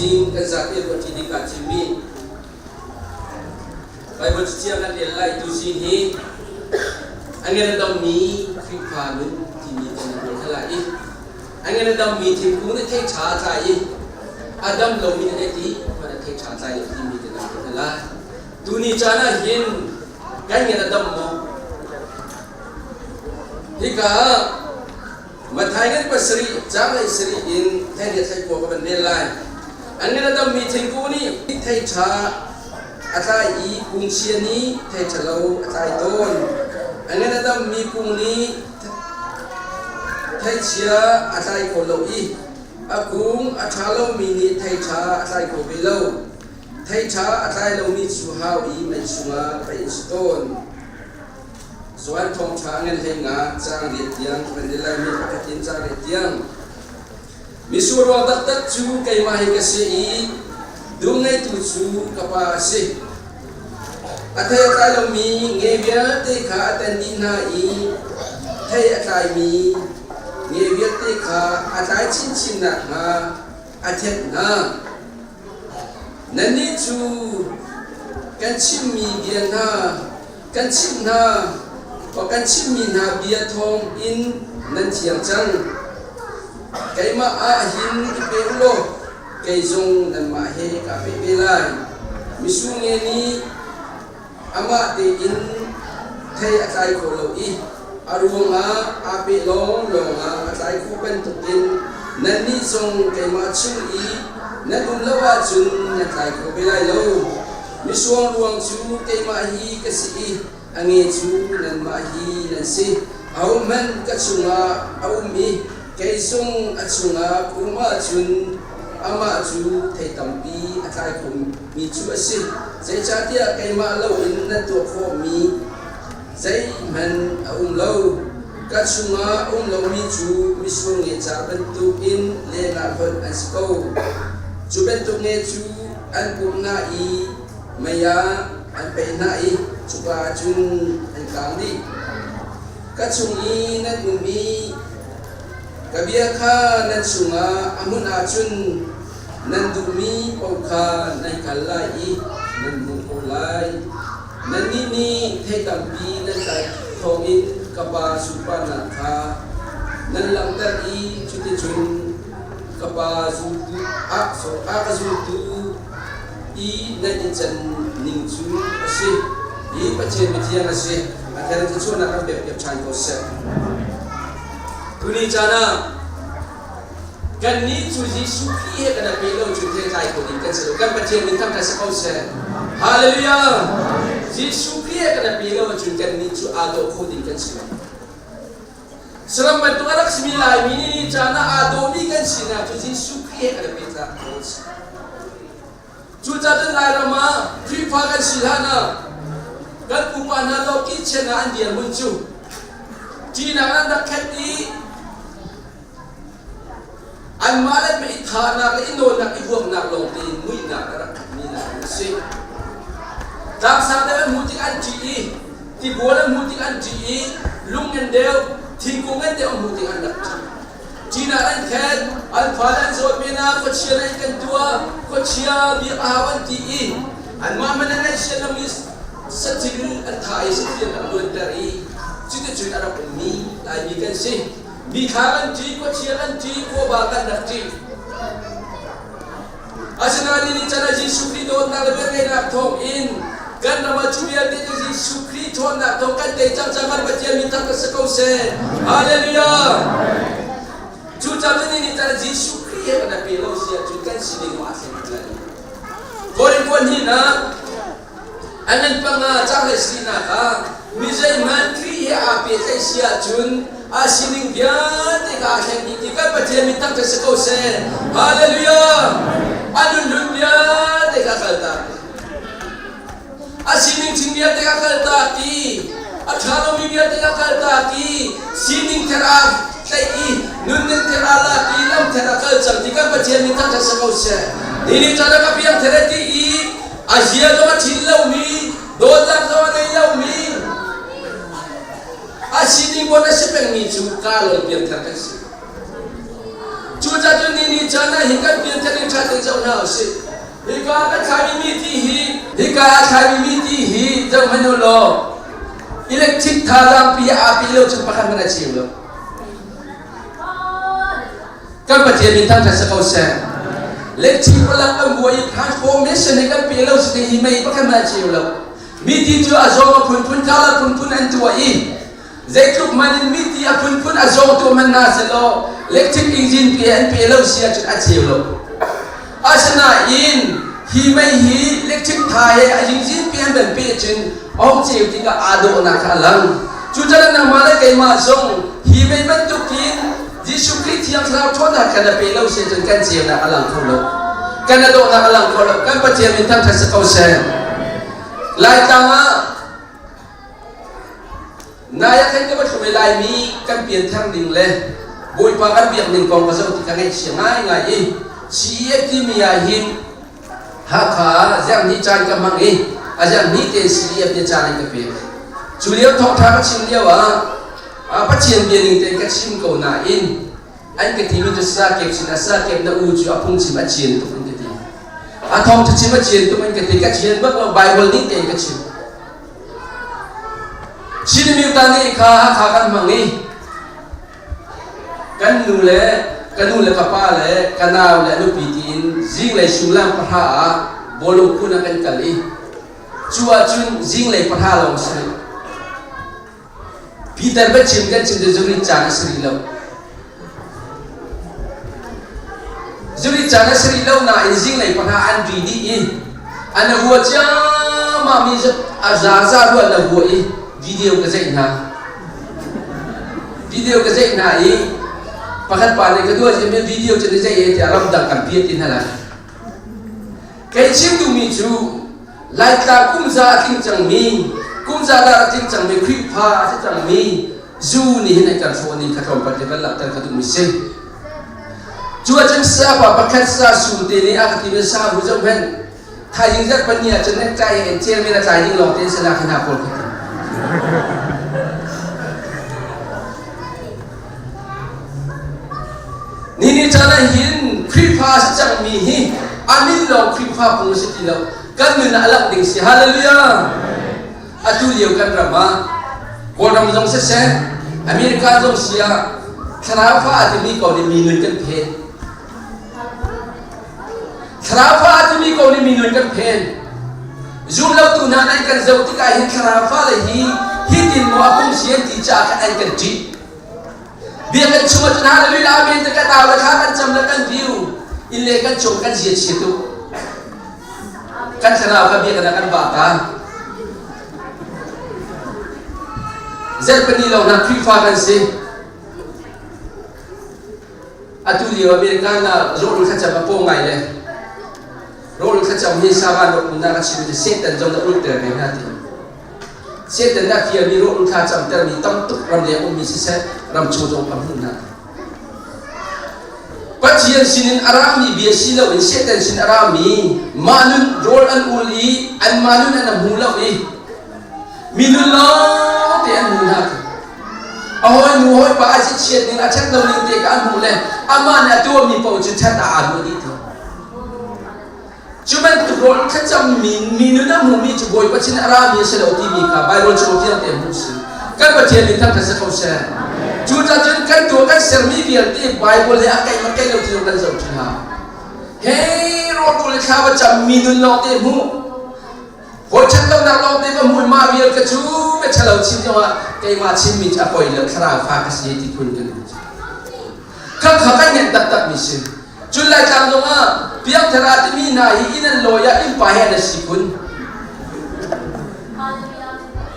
jing kan zat dia buat jadi kacimiไปบนเชียงกันเรียนไล่ดูสินี้อันนี้เราต้องมีฟิฟานุที่มีจำนวนเท่าไหร่อันนี้เราต้องมีทีมกุ้งที่เทชาใจอาดัมเรามีอะไรที่มันเทชาใจที่มีจำนวนเท่าไหร่ดูนี่จานะเห็นกันเงี้ยเราต้องมองที่กามาไทยกันภาษาจ้าเลยสิรินแทนที่ไทยพวกมันเรียนไล่อันนี้เราต้องมีทีมกุ้งนี่ที่เทชาอาจารย์อีกุงเชียนี้เทชะเราอาจารย์ต้นอันนี้นะครับมีกุงนี้เทเชียอาจารย์โคโลอีอากุงอาจารย์เรามีนี้เทชาอาจารย์โคเบโลเทชาอาจารย์เรามีสุฮาวอีไม่สุงาไปอิสต้นส่วนทองช้างเงินเฮงาจางเดียดยังเป็นเดลัยมีปฏิทินจางเดียดยังมีสุรวดักตัดจูไกมาฮิกเสียดูไงตุจูกับว่าสิอาทิตย์เรามีเงียบที่ขาตันดินาอีเที่ยใจมีเงียบที่ขาอาจารย์ชินนะมาอาทิตย์นะนั่นนี่จูกันชิมมีเบียนะกันชิมนะพอกันชิมมีนาเบียทองอินนั่นเทียงจังไก่มาอาหินเปโลไก่จงนั่นมาเฮกับเปลายมิสุเงนีอามาเตอินเทอาใจโคโลอีอารมณ์อาเปลงลงอาใจคู่เป็นตุกินนั่นนี่ทรงไก่มาชุอีนั่นอุ้มละว่าจุนนั่นใจคู่ไปไล่โลมิสวงรวงจูไก่มาฮีกษีอังเงจูนั่นมาฮีนั่นสิเอามันกัจจุงเอามีไก่ทรงอัจจุงกุมาจุนอามาจูไทยตัมปีอาใจคู่มีจูสิใจชาติไก่มาเล่าอินนั่นตัวโคมีใจมันเล่ากัจจุงเล่ามีจูมิสวงเงจาเป็นตุกินเลนาเพิ่นอันสโกจูเป็นตุเงจูอันกุมนาอีมายาอันเป็นนาอีจูบาจุนอันกลางดีกัจจุงีนั่นมีกบียข้านั่นสุงอามุนาจุนนั่นดูมีปอกขาในขันไลนั่นมุโกไลนั่นนี่เทตัมปีนั่นใจทองอินกบาสุปานาคานั่นลังตาอีจุดจุนกบาสุตุอักสุตุอีนั่นจันนิงจูสิอีปัจเจมิเทียนสิอาจารย์จะช่วยนักแบบชายโกเซทุนีจานะกันนี้จุดที่สุขีกันนะเป็นเราจุดที่ใจคนนี้กันสรุปกันปัจเจมิทำกันสักเขาเซฮาเลลูยาที่สุขีกันนะเป็นเราจุดกันนี้จุดอาโดคนนี้กันสรุปสำหรับมันตัวรักสมิลายมินีจานะอาโดนี้กันสินะจุดที่สุขีกันนะเป็นเราจุดจัดลายเรามาพิพากษ์สิลานะกันอุปนันโลกิเชนะอันเดียมุนจูจีนังนั้นนักแค่นี้อันมาแล้วไม่ทานักเลยอินโดนักอีพวกนักลงตีมุ้ยนักรักมีนักสิตามสังเดชมุติอันจีที่บัวแล้วมุติอันจีลุงเงินเดียวทิ้งกูเงินเดียวมุติอันนักจีนักนั้นแค่อันฟ้านั้นโซดมีนาก็เชียร์อะไรกันตัวก็เชียร์บีอาวันทีอันมามันนั่นเชียร์มิสสัจจิอันไทยสัจจิอันดวนดารีจุดจุดอะไรเป็นมีลายมีกันสิมีขากันจีก็เชียร์กันจีก็บากันนักจีอาชนานี่จะน่าจีสุขีโดนนักเรียนในนักทองอินกันนำมาช่วยกันที่จีสุขีโดนนักทองกันเตะจังจังมันปัจเจมิทักษะเขาเสฮาเลลูยาจุดจำนี่จะน่าจีสุขีกันนะเป็นเราเสียจุดกันสิริมาเสียกันคนนี้นะอันนั้นปังอาจารย์สินะมิใช่มันครีอาเปตเสียจุนอาศินิงเบียติกาแห่งนี้ที่กันปัจเจมิตั้งแต่สกุลเซฮาเลลูยาอันนั้นลุนเบียติกาขัลตาอาศินิงจิงเบียติกาขัลตาที่อาชาโนมีเบียติกาขัลตาที่ศินิงเทราใช่อีนุนนิงเทราลาที่ลำเทราขัลจังที่กันปัจเจมิตั้งแต่สกุลเซนี่จาระกับยังเทระที่อีอาเซียตัวชิลเลวมีโดนจับตัวในเลวมีอาศินิงวันนั้นเป็นมีจุกาลเบียงทางกันสิจุ จูจ้าจุนนี่จานะหิกันเปลี่ยนจะได้ชาติเจ้าหน้าสิฮิกาก็ขายมีที่ฮิกาขายมีที่เจ้ามันโลอิเล็กทริกทารังปีอาปีโลจุดประคันมันอาชีพโลกันปฏิบัติทางทัศน์เขาเสนเล็กที่พลังอันบวย transformation ในกันปีโลสุดที่ไม่ประคันมันอาชีพโลมีที่จูอาโจมาพุ่นกาลพุ่นอันตัวอีเจ้าทุกมันมีที่อาพุ่นอาโจตัวมันน่าเสโลเล็กที่อินจินปีโลเสียจุดอาชีพโลอาชนะอินฮีไม่ฮีเล็กที่ไทยอินจินปีเป็นปีจินออกเจียวที่ก็อาโดนักลังจุดนั้นมาเลยกันมาส่งฮีไม่บรรทุกินยิสุคริสต์ยังเราทนกันนะปีโลเสียจนกันเจียวนักลังคนโลกันนะโดนักลังคนโลกันปฏิบัติทางทัศน์เขาเสนลายตามนายใครก็มาช่วยลายมีกันเปลี่ยนทางหนึ่งเลยบุยปากันเปลี่ยนหนึ่งกองกระสุนที่กันให้เสียง่ายง่ายชีเอที่มีอาหินหาขาอย่างนี้ใจกันมั่งอาจารย์นี้เตสีเอฟเนี่ยใจกันเปลี่ยนจุดเดียวท้องทางชิมเดียวปัจเจียนเปลี่ยนหนึ่งเตกันชิมกูน่าอันก็ที่มีตัวสาเก็บสินะสาเก็บนะอูจูอาพุ่งชิมปัจเจียนตัวมันก็ที่ทองจะชิมปัจเจียนตัวมันก็ที่กันเชียนบักเราไบเบิลนี้เตกันชิมชินมิวตานี่ขากันมั่งกันนูเล่กับป้าเล่กันนาวเล่ลูกปีกินจิงเล่ชุลังปะทาบอลลูกุนักันกันชัวจุนจิงเล่ปะทาลงสิพีเตอร์เบชิมกันชิมเดจุริจานะสรีโลจุริจานะสรีโลน่ะอินจิงเล่ปะทาอันดีดีอันนั้นหัวจ้ามามีจะอาจารย์ซาด้วยนะหัววิดีโอก็จะอินนะวิดีโอก็จะอินนะประคันป่านในกระดูกจะมีวิดีโอจะได้ใจจะรับดังกันเพียตินฮะล่ะแค่ชิมดูมีจูไล่ตาคุ้มซาทิ้งจังมีคุ้มซาดาทิ้งจังมีคลิปพาที่จังมีจูนี่ในการโฟนี่ขัดความปฏิบัติหลักการขัดมิเซจูอาจารย์ซาบะประคันซาสูตรนี้อาคติเมซาบุจงเป็นถ้ายิ่งจัดปัญญาจะนึกใจเอ็นเจไม่ละใจยิ่งหลอกเต้นสนาขนาดพอดีนี่จะได้เห็นคริปาสจังมีอันนี้เราคริปาปุ่งสิที่เรากันมีน่าลักดิ่งสิฮาเลลูยาอาตุเลียวกันระมาบอลเราจงเสษอเมริกาจงเสียคราฟ้าอาจจะมีก่อนมีเงินกันเพนคราฟ้าอาจจะมีก่อนมีเงินกันเพนจูเราตุนานันกันเจ้าที่กายเห็นคราฟ้าเลยฮิตินว่าปุ่งเสียที่จากกันกันจีเบียกันชมจนหาเลยลาเบนตะกันดาวราคากันจำแล้วกันวิวอินเลกันชมกันเสียชีตุกันชนะกันเบียกันกันบาตาเจ็ดปีเรานักคริฟ้ากันสิอาตุลีว่าเบียกันน่ะโรลุขัดจับมาโป้งไงเลยโรลุขัดจับมีสาวานอกมุนากันชีวิตเส้นแต่จงจะอุดเตอร์ในนาทีเส้นแต่นักเขียนมีโรลุขัดจับแต่มีต้องตุกรำเลียงมีเส้นรำชูจงคำพูดนะปัจจัยสินอารามีเบียสิเลวอินเส้นแต่สินอารามีมานุนโรลอันอุลีอันมานุนอันมูลวีมีนุนล้อเตียนมูนักเอาไว้มูไว้ป้าจิตเชียดนี่อาชัดเราลิงเตกันมูเลยอามาเนี่ยตัวมีปอจุดชัดอาดูดีเถอะจุดมันโรลขัดจับมีนุนอันมูมีจุดบอยปัจจัยอารามีเสลวที่มีค่ะใบโรลจุดที่เราเตะมูสิกันปัจจัยลิงทั้งทัศน์เขาเสนจูจ้าจนกันตัวกันเสมีเบียร์ที่ไบเบิลเลยอะไรมันแค่เราที่เรากันจะอุทาเฮ้รถตัวเล็กข้าวจะมีนุนลองเตะมูพอฉันเราหนักลองเตะมูมาเบียร์กระชูไม่เฉลิมชิมจังว่าไก่มาชิมมิจะปล่อยเลยคราฟ้ากษีที่คุณกันข้ากันเงินตัดมิสิจุดไล่ตามตรงว่าเพียงแต่ราตมีนายอินันลอยอินไปให้ได้สิคุณ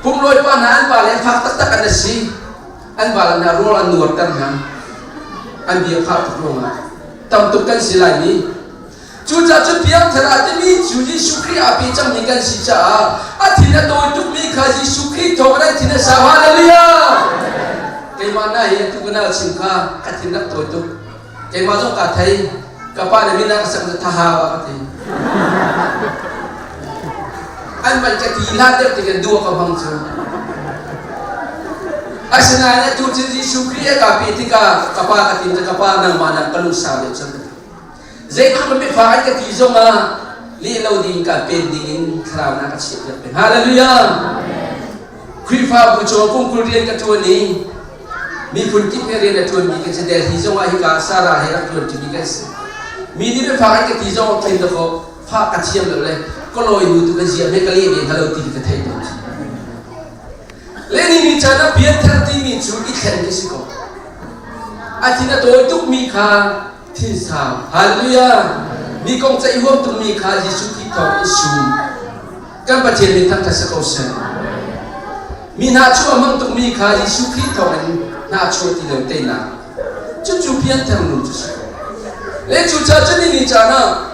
พุ่งลอยปานนั้นไปเลยฟักตักกันได้สิอันบาลนาโรลันนวดกันนะอันเบียร์ข้าวทุกโรงตั้มตุกันสิลายนี้จูจ้าจุดเพียงเท่าไรมีจูยิสุครีอาปีจังมีกันสิจ้าอาทิตย์นั้นตัวทุกมีข้ายิสุครีทว่าได้ที่นั่นสาวฮาเลลูยาเกี่ยมันน่าเห็นทุกน่าชิมข้าอาทิตย์นั้นตัวทุกเกี่ยมันต้องการไทยกับป้าเนี่ยมีนักสังฆทหารกันทีอันมันจะทีลาเด็กที่กันดูกับบังเจอ asinana tu Yesus Kristus kapitika kapaka tinta kapana mana kalusa de sang zai tu me faat ka tizo ma li lo ding ka pendingin khraw na ka chip pen hallelujah krifa bu cho kung kurian ka tu ni mi pun ki me re na tu mi ka se de tizo wa hi ka sara he ra tu ti ka se mi ni me faat ka tizo pen da ko fa ka chiam lo le ko loi nu tu ka sia me ka li me halo ti ka thai do Leni ni chana biar terti mi chu ikan kisiko. Atina to tuk mi kha tin sa. Hallelujah. Mi kong sa ihom tuk mi kha Yesu Kristus isu. Kan patien mi tang tasako sen. Mi na chu amang tuk mi kha Yesu Kristus na chu ti lo te na. Chu chu biar terti mi chu. Le chu cha chani ni chana.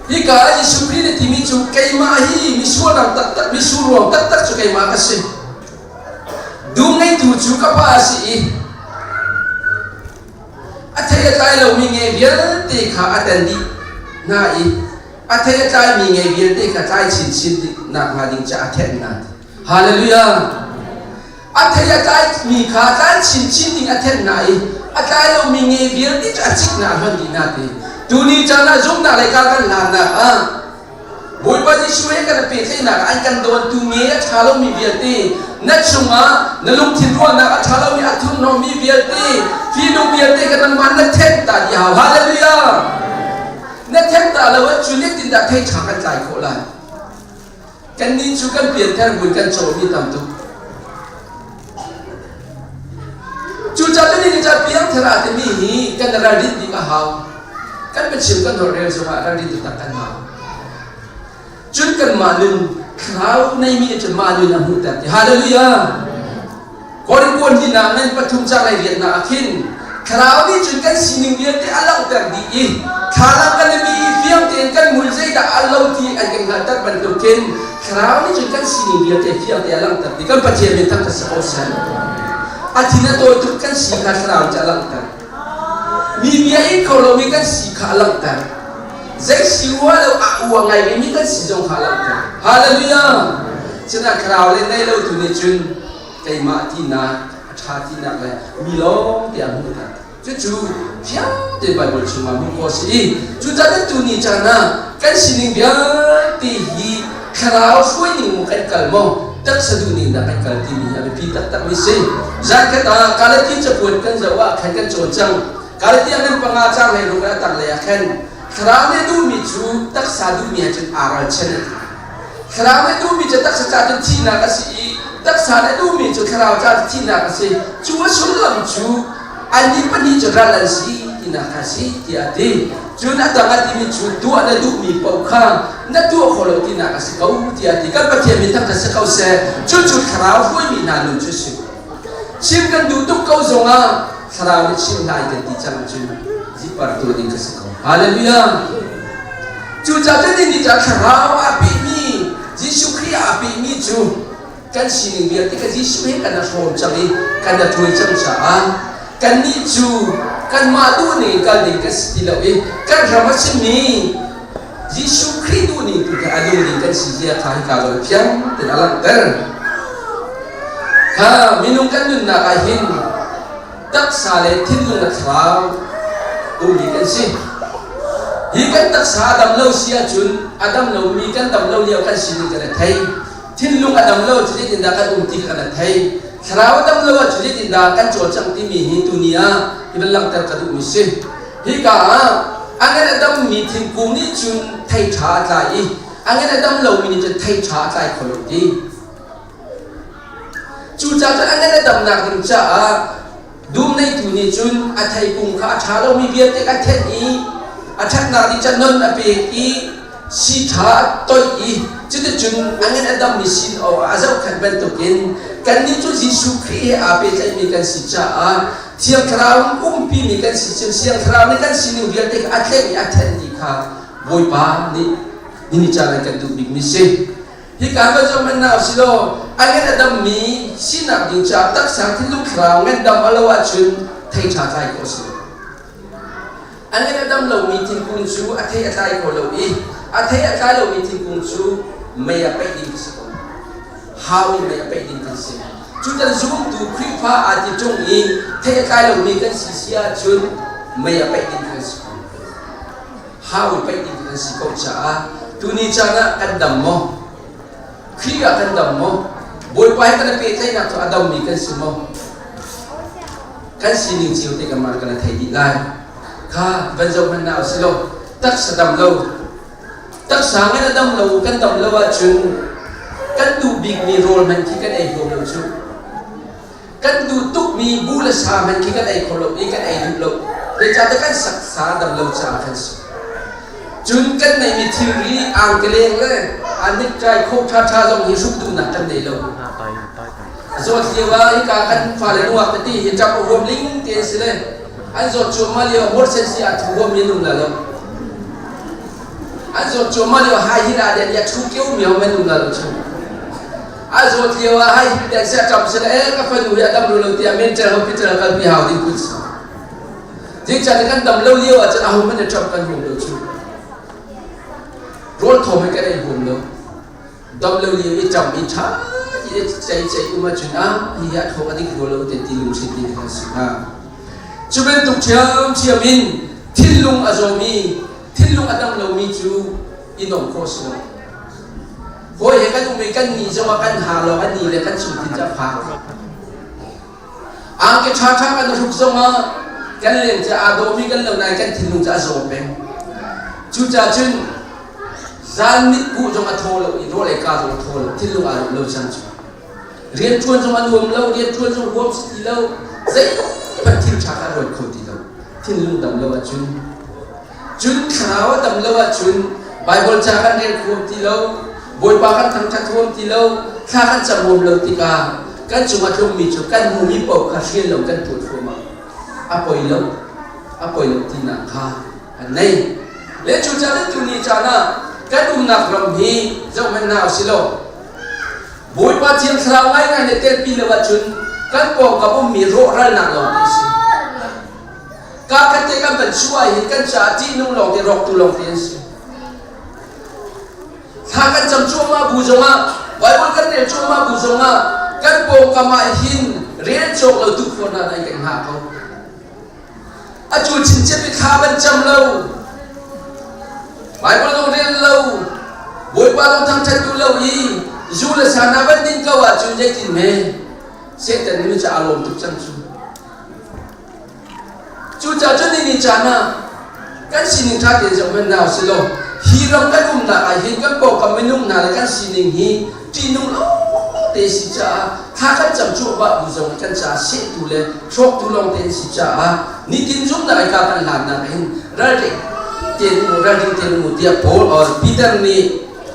Ika Yesu Kristus ti mi chu kai ma hi mi suara tak mi suruh tak chu kai ma kasih. Dungai tu juga pasti. Athaya tai lo mi nge biar te kha atandi na I. Athaya tai mi nge biar te kha tai chin chin na ma ding cha athen na. Hallelujah. Athaya tai mi kha tai chin chin ding athen na I. Athaya lo mi nge biar te cha chik na han di na te. Duni chana zum na lai ka kan la na a. Boy ba Yesu he kan pe thai na ai kan don tu nge cha lo mi biar te. Nat sunga nalung tinruan na athala mi athum no mi biarte fi no biarte kan man na them ta ya hallelujah na them ta lawa chulik tin da thai chakan chai ko la kan nin chu kan pian kan bun kan cho mi tam tu chu cha ni cha piang thara te mi hi kan ra rit di ka haw kan pe chim kan thor re so ha ra rit ta kan haw chun kan manun Kau nai mi je ma na hu ta hallelujah kori kon di na men pathum cha lai riat na akhin khrau ni chun kan sining biar te alang tar di I khala kan mi fiam ten kan mul zai da alau ti an kan hatar ban tu ken khrau ni chun kan sining biar te fiam te alang tar di kan pache men tak sa osan athina to tu kan si kha khrau cha alang tar mi bia I ko lo mi kan si kha alang tar Zai siwa lo uang ngai mi kan si jong khalam ta hallelujah chana khrau le nai lo tu ni chun kai ma ti na tha ti na le mi lo ti am ta chu phia de bible chu ma mu ko si chu ta de tu ni chana kan si ning bia ti hi khrau sui ni mu kan kal mo tak sa du ni na kan kal ti ni abi pi tak mi se za ka ta kala ti cha pun kan zawa khan kan chon chang kala ti an panga chang le lu na tak le khan Kerana tu mi cu tak sadu mi aja aral chen. Kerana tu mi tak satu tina kasih, tak sana tu mi cu kerana satu tina kasih. Cuma sulam cu, andi pani jeralan si tina kasih tiada. Cuma tangan mi cu dua ada tu mi pauka, na dua kalau tina kasih kau tiada. Kan baca minta kasih kau se, cucu kerana kau mi nanu cuci. Simkan duduk kau zonga, kerana sim lagi di jangan cuma. Zipar tu di kasih kau. Hallelujah. Cuca jadi ni cakap kau api ni, Yesus Kristus api ni cu. Kan sini biar kita Yesus ni kan nak cari, kan nak tuai cakap kan ni cu, kan madu ni kan ni kestilau kan ramai sini. Yesus Kristus ni tu kan ada ni kan sihir kah kalau piang terdalam ter. Ha minum kan tu nak kahin, tak salah tidur nak kau, uli kan sih. Hikan tak sadam lau sia chun adam lau mi kan dam lau liao kan sini kana thai thin lung adam lau chuli tinda kan umti kana thai khraw dam lau chuli tinda kan chol chang ti mi hi dunia ibalang tar kadu mi se hika angan adam mi thin ku ni chun thai tha tai angan adam lau mi ni chun thai tha tai kholo ti chu cha cha angan adam na kan cha dum nei tu ni chun a thai kung kha tha lau mi biat te ka the ni Acak nari canon api I si tha toy I jadi jun angin adam misin o azau kan bentukin kan ni tu Yesus Kristus api cai mi kan si cha tiang kerang umpi mi kan si siang kerang ni kan sini biar tek atlek mi athen di kha boy pa ni cara kan tu big misi hika ba jo man na silo angin adam mi sinak ding cha tak sang thi lu kerang ngan dam alawa chun thai cha chai ko si Angin adam lau meeting kuncu, atai atai ko lau atai atai lau meeting kuncu, maya pay din kasi ko. Hawi maya pay din kasi. จุดนั้นซูมดูคลิปพระอาทิตย์จงอีเทกายเรามีกันสิเสียจุนไม่อยากไปดินกันสิหาวิไปดินกันสิเขาจ้าตุนีจานะกันดำมอคลิปกันดำมอบอยไปกันไปที่นั่นตัวอดำมีกันสิมอกันสินิ่งจิ๋วที่กันมากันไทยดีไลข้าบรรจบมันน่าสิโลตักสะดำโลตักสางกันดำโลกันดำโลว่าจุนกันดูบิ๊กมีโรลมันที่กันไอ้โรลจุนกันดูตุกมีบูลสามันที่กันไอ้คนโลอีกันไอ้ดูโลแต่จากกันศักษาดำโลจากันสิจุนกันในมิทีรีอ่างเกลียงเลยอันนี้ใจโคตรชาลงหิสุกดูหนักกันในโลส่วนที่ว่าอีกากันฝ่ายนัวปฏิหิจับรวมลิงเตียนสิเลยอันส่วนจุมาเลียวหมดเส้นสีอัดรวมมีนุ่มละเลยอันส่วนจุมาเลียวหายหิราเดียนอยากชุกเกี่ยวมีเอาไม่นุ่มละเลยชุกอันส่วนที่ว่าหายหิราเสียจับสิเลยก็ฟันดูอยากดำรูเลยที่อเมริกาเขาพิจารณากันพิหาวดิ้งกุศลที่จะได้กันดำเลี้ยวอาจจะเอาไม่ได้จับกันหุ่นเลยชุกรถทอไม่กันได้หุ่นเลยดำเลี้ยวอีจับอีช้าใจอุมาจุนอ่ะฮิยาทอกดิกโดโลเตติลุงสิติกันสินะจุเป็นตุกเชียมินทิลลุงอาโจมีทิลลุงอดัมโลมีจูอินอมโคสโลโหเห็นกันอุเมกันนี่จะว่ากันหาเรากันนี่เลยกันสุดที่จะพักอ่างเกชาชากันทุกสมัยกันเลี้ยงจะอาโดมีกันเหล่านั้นกันทิลลุงจะอาโจเป็นจูจ่าจุนจานมิดกูจงอาโทโลอีโรเลกาจงอาโทโลทิลลุงอาโลจันจูเรียนชวนจงอันรวมเราเรียนชวนจงรวมสติเราเจ๊พันทิลชาการรวยคนที่เราที่ลุงดำเราจุนขาวดำเราจุนไบเบิลชาการเรียนคนที่เราบอยปากันทางชัดรวมที่เราข้ากันจะรวมเราที่กากันจุมาทงมีจุกันมูมีปอกข้าเชียนเรากันตัวฟัวมาอภัยเราที่นักข้าอันนี้เลี้ยงจุนจะเล่นจุนีจานะกันอุ้มนักรำฮีเจ้ามันน่าสิโลบอยปาเทียมสาวไว้ไงในเตปีเลวจุนกันปองกับมีโรคระนักเราดิสิการกันเตกันเป็นช่วยเห็นกันชาจีนุ่งลองเตรอกตุลองเตียนสิถ้ากันจำช่วงมาบูจงอ่ะไว้บนกันเรียนช่วงมาบูจงอ่ะกันปองกับมาหินเรียนโจกเราทุกคนอะไรกันหาเขาอาจูชินเจ็บไปขาบันจำเราไว้บนต้องเรียนเราบอยปาต้องทำชัดดูเราอีจูเลสานาบันดินก็ว่าจูเจตินเมเสร็จแต่นี่จะอารมณ์ทุกจังจูจ่าจุนี่นี่จานะกันสินิงท่าเดียวจะมันน่าสิโลฮีรองกันอุ้มน่ะไอเห็นกันบอกกับไม่นุ่งน่ะแล้วกันสินิงฮีจีนุ่งโอ้เตสิจ้าข้ากันจำจูบะบุษงกันจ้าเสร็จดูเลยโชคดูลองเตสิจ้านี่กินจุ่มน่ะไอ้การกันหลานน่ะเห็นระดิเตียนมูเดียโพลor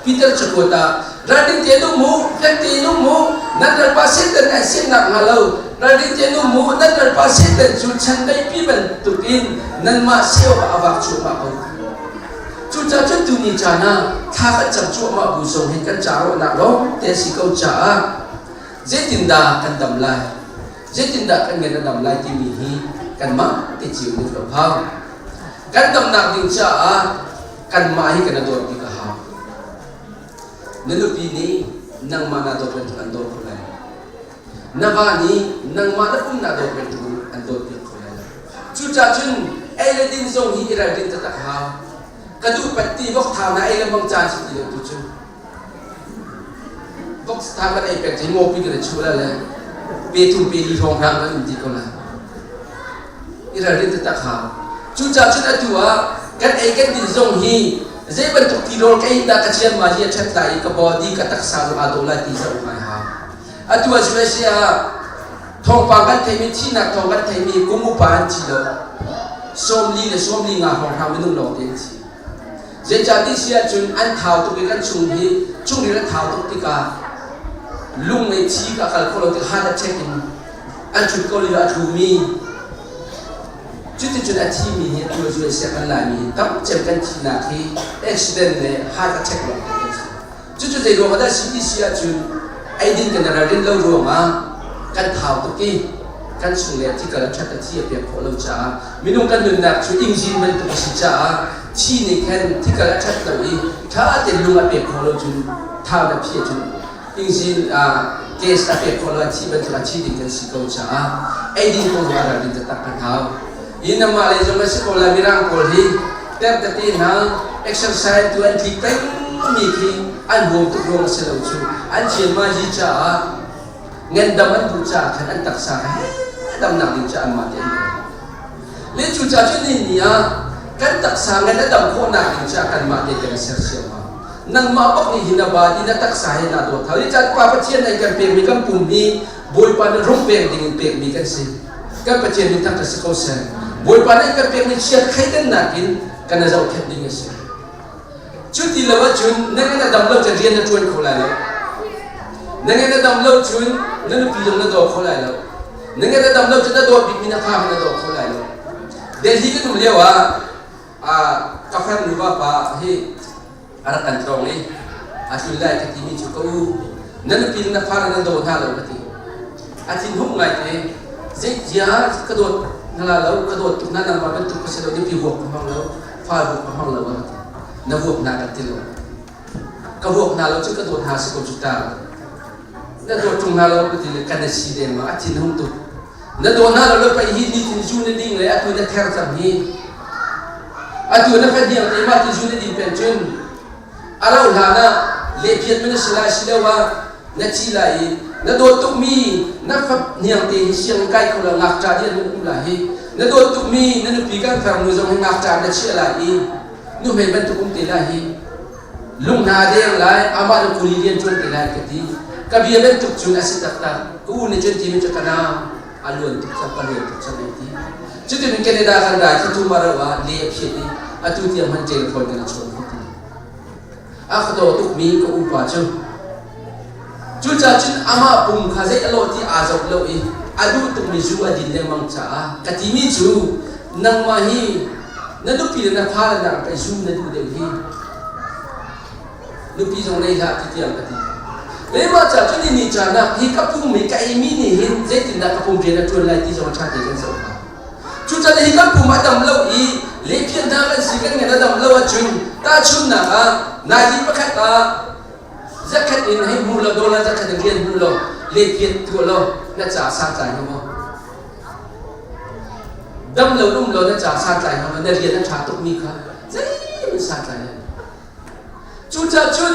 Peter Chakota rading tienu mu kan tienu mu nan pasit dan asin nak halau rading tienu mu nan pasit dan sucan dai piban tukin nan ma seo awak chu ma ko chu cha chu tu ni chana kha ka cham chu ma bu song hin kan charo na lo te si ko cha zetinda kan dam lai zetinda kan ngen dam lai ti mi hi kan ma ti chiu ni lo phao kan dam nak ding cha kan ma hi kan do ti ka ha Nalupi ni nang mana do kan andor ko lai nabani nang mana pun na do kan andor ko lai chu cha chun ai le din song hi ira din ta ha kadu patti bok tha na ai le mong cha chi lo tu chu bok tha ka ai pe ji mo pi ka chu la le pe tu pe li thong rang na ti ko la ira din ta ha chu cha chun atua kan ai kan din song hi Zai bentuk tidur kain dah kacian majia cetai ke body katak salu adola tiza umai ha. Atu Malaysia thong pangan themi China thong kan themi kumupan cilo. Somli ngah hong ham menung long ten ci. Zai jadi sia chun an thau tu kan chung ni kan thau tu tika. Lung mai chi ka kal ko ti hada check in. An chun ko li atu mi. Jadi jual mi ni tu jual siapa lagi, tapi jangan Cina ki accident ni harga cek lah. Jadi jadi orang ada sini siapa jual, aidin kena radin lau rumah, kan tahu tu ki, kan sungai ti kalau cakap ti apa kalau cah, minum kan nak jual ingin bentuk sejak, Cina kan ti kalau cakap ni, kalau ada rumah apa kalau jual, tahu dah piye jual, ingin เคสตาเก็ตคนละที่เป็นตัวที่ดิกันสิเขาจะไอ้ดินคนละอะไรดินจะตักกันเท้ายินดีมาเลยจงมาสิคนละมีร่างคนที่แต่แต่ที่นั่ง exercise ตัวที่เป็นมีที่อันรวมทุกรวมเสร็จแล้วอันเชื่อมาจีจ้าเงินดำมันดูจ้าขันอันตักสายดำหนักดิจ้าอันมาเต็มเลี้ยจูจ้าจุดนี้เนี่ยกันตักสายเงินดำโคนักดิจ้ากันมาเต็มกันเสียเสียมานังมาบอกนี่หินบาดีนัตักสายนาตัวเท่าที่จัดป้าประเทศในกันเปลี่ยนมีกันปุ่มนี้บอยปานรุ่งเปลี่ยนดิ่งเปลี่ยนมีกันสิกันประเทศมีทั้งกษัตริย์เซนบอยปานในกันเปลี่ยนมีเชียร์ใครกันนักินกันจะเอาแค่ดิ่งสิจุดที่เราว่าจุนนั่นก็ดำเราจะเรียนในชวนเขาแล้วนั่นก็ดำเราจุนนั่นปีจงนั่นตัวเขาแล้วนั่นก็ดำเราจะนั่นตัวบิ๊กมินาพามันนั่นตัวเขาแล้วเดี๋ยวที่ก็ต้องเรียกว่ากาแฟหรือว่าป้าที่อาการตรงนี้อาทิตย์แรกที่มีจุกอูนั่นเป็นนักพากย์นั่นโดนท่าเราปฏิอาทิตย์หุ่นไงเนี่ยเสียกระโดดนั่นเรากระโดดตุกนั่นเราเป็นตุกกระเสด็จที่หัวของเราฟ้าหัวของเรานั่นหัวนากันที่เรากระหัวนาเราจะกระโดดหาสกุลจุดตานั่นโดดตรงนั้นเราปฏิเลยกันสีแดงมาอาทิตย์หุ่นตุกนั่นโดนนั่นเราไปฮิตนี่ที่จูนดิ้งเลยอาทิตย์นั่นแทงจากนี้อาทิตย์นั่นแค่เดียวแต่มาที่จูนดิ้งเป็นจุนอาเราหานะเลี้ยงมันสลายสิแล้วว่านักชีไลนักโดดตุกมีนักฟับเนียงเตะเสียงไก่คนละงักจ่าเดียนมันอุ้มไหลนักโดดตุกมีนักปีกันฟังมือจงให้งักจ่านักเชื่อไหลนู่นเป็นบรรทุกอุ้มเตะไหลลุงนาเดียงไหลอามาลุกุลีเดียนจวนเตะไหลกันทีกับเบียบรรทุกจวนอาศัยตักตากูในจวนทีมันจะกันนาอารมณ์ทุกสัปดาห์ทุกสัปดาห์ทีจุดที่มันแค่ได้กันได้ที่ทุ่มมาแล้วว่าเลี้ยงเพียงอาตุที่มันเจริญคนกันชนอาขโตตุกมีก็อุปาจุจุจ่าจุนอามาปุ่มข้าเจอโลที่อาจจะเล่าอีอาดูตุกมีจูอดินเลมังจ้ากติมีจูนังมาฮีนั่นลูกพี่นั่นพาแล้วนั่งไปจูนั่นดูเดี๋ยวฮีลูกพี่ตรงไหนฮะที่เที่ยงกติเลยมาจ้าจุนนี่จ้านะฮีกับปุ่มมีกับมีนี่เห็นเจตินนักกับปุ่มเรียนจวนไรที่จังหวัดชาติกันสุขจุจ่าฮีกับปุ่มมาดำเล่าอีเลี้ยงเพียงทางกันสิกันเงินดำเล่าจุนตาจุนนะนาจีประคัตตาจะขัดอินให้มูลโดนจะขัดเรียนมูลเลี้ยงตัวเราน่าจะสร้างใจเขาไหมดำเราลุ่มเราน่าจะสร้างใจเขาไหมในเรียนนักชาตุกมีค่ะจะไม่สร้างใจจุดจุน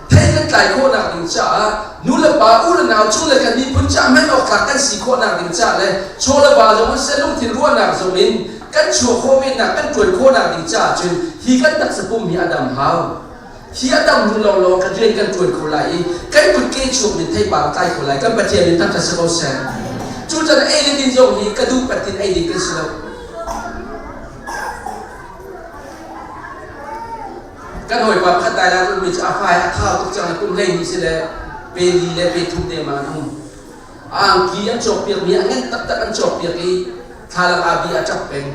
เทกันใจโคนักดิจ่านูละบ่าอุลนาวช่วยกันนี่พุ่งจ่าไม่ออกกันสีโคนักดิจ่าเลยโชว์ละบ่าจะมันเส้นลุ่มที่รัวนักสมินกันชัวโควิดนักกันจวนโคนักดิจ่าจุนฮีกันตักสปุ่มมีอดัมฮาวที่อดัมรู้เรากันเรียนกันจวนโคไลกันกุดเกชัวเป็นไทยบางใต้โคไลกันปฏิเสธเป็นทั้งทัศน์โคเซนจุดจะไอ้เรื่องดินยงฮีกระดูกปฏิไอ้ดินกันสิเรากันหอยปากขัดได้แล้วมีจะอาภัยอาข้าวทุกจังกุ้งเล่นนี่สิเลยเปรีเลยเปทุ่มเดมานุ่มอ่างกี้อันจบเปียกมีอันนั้นตักอันจบเปียกอีทาลังอาบีอาจับเป็น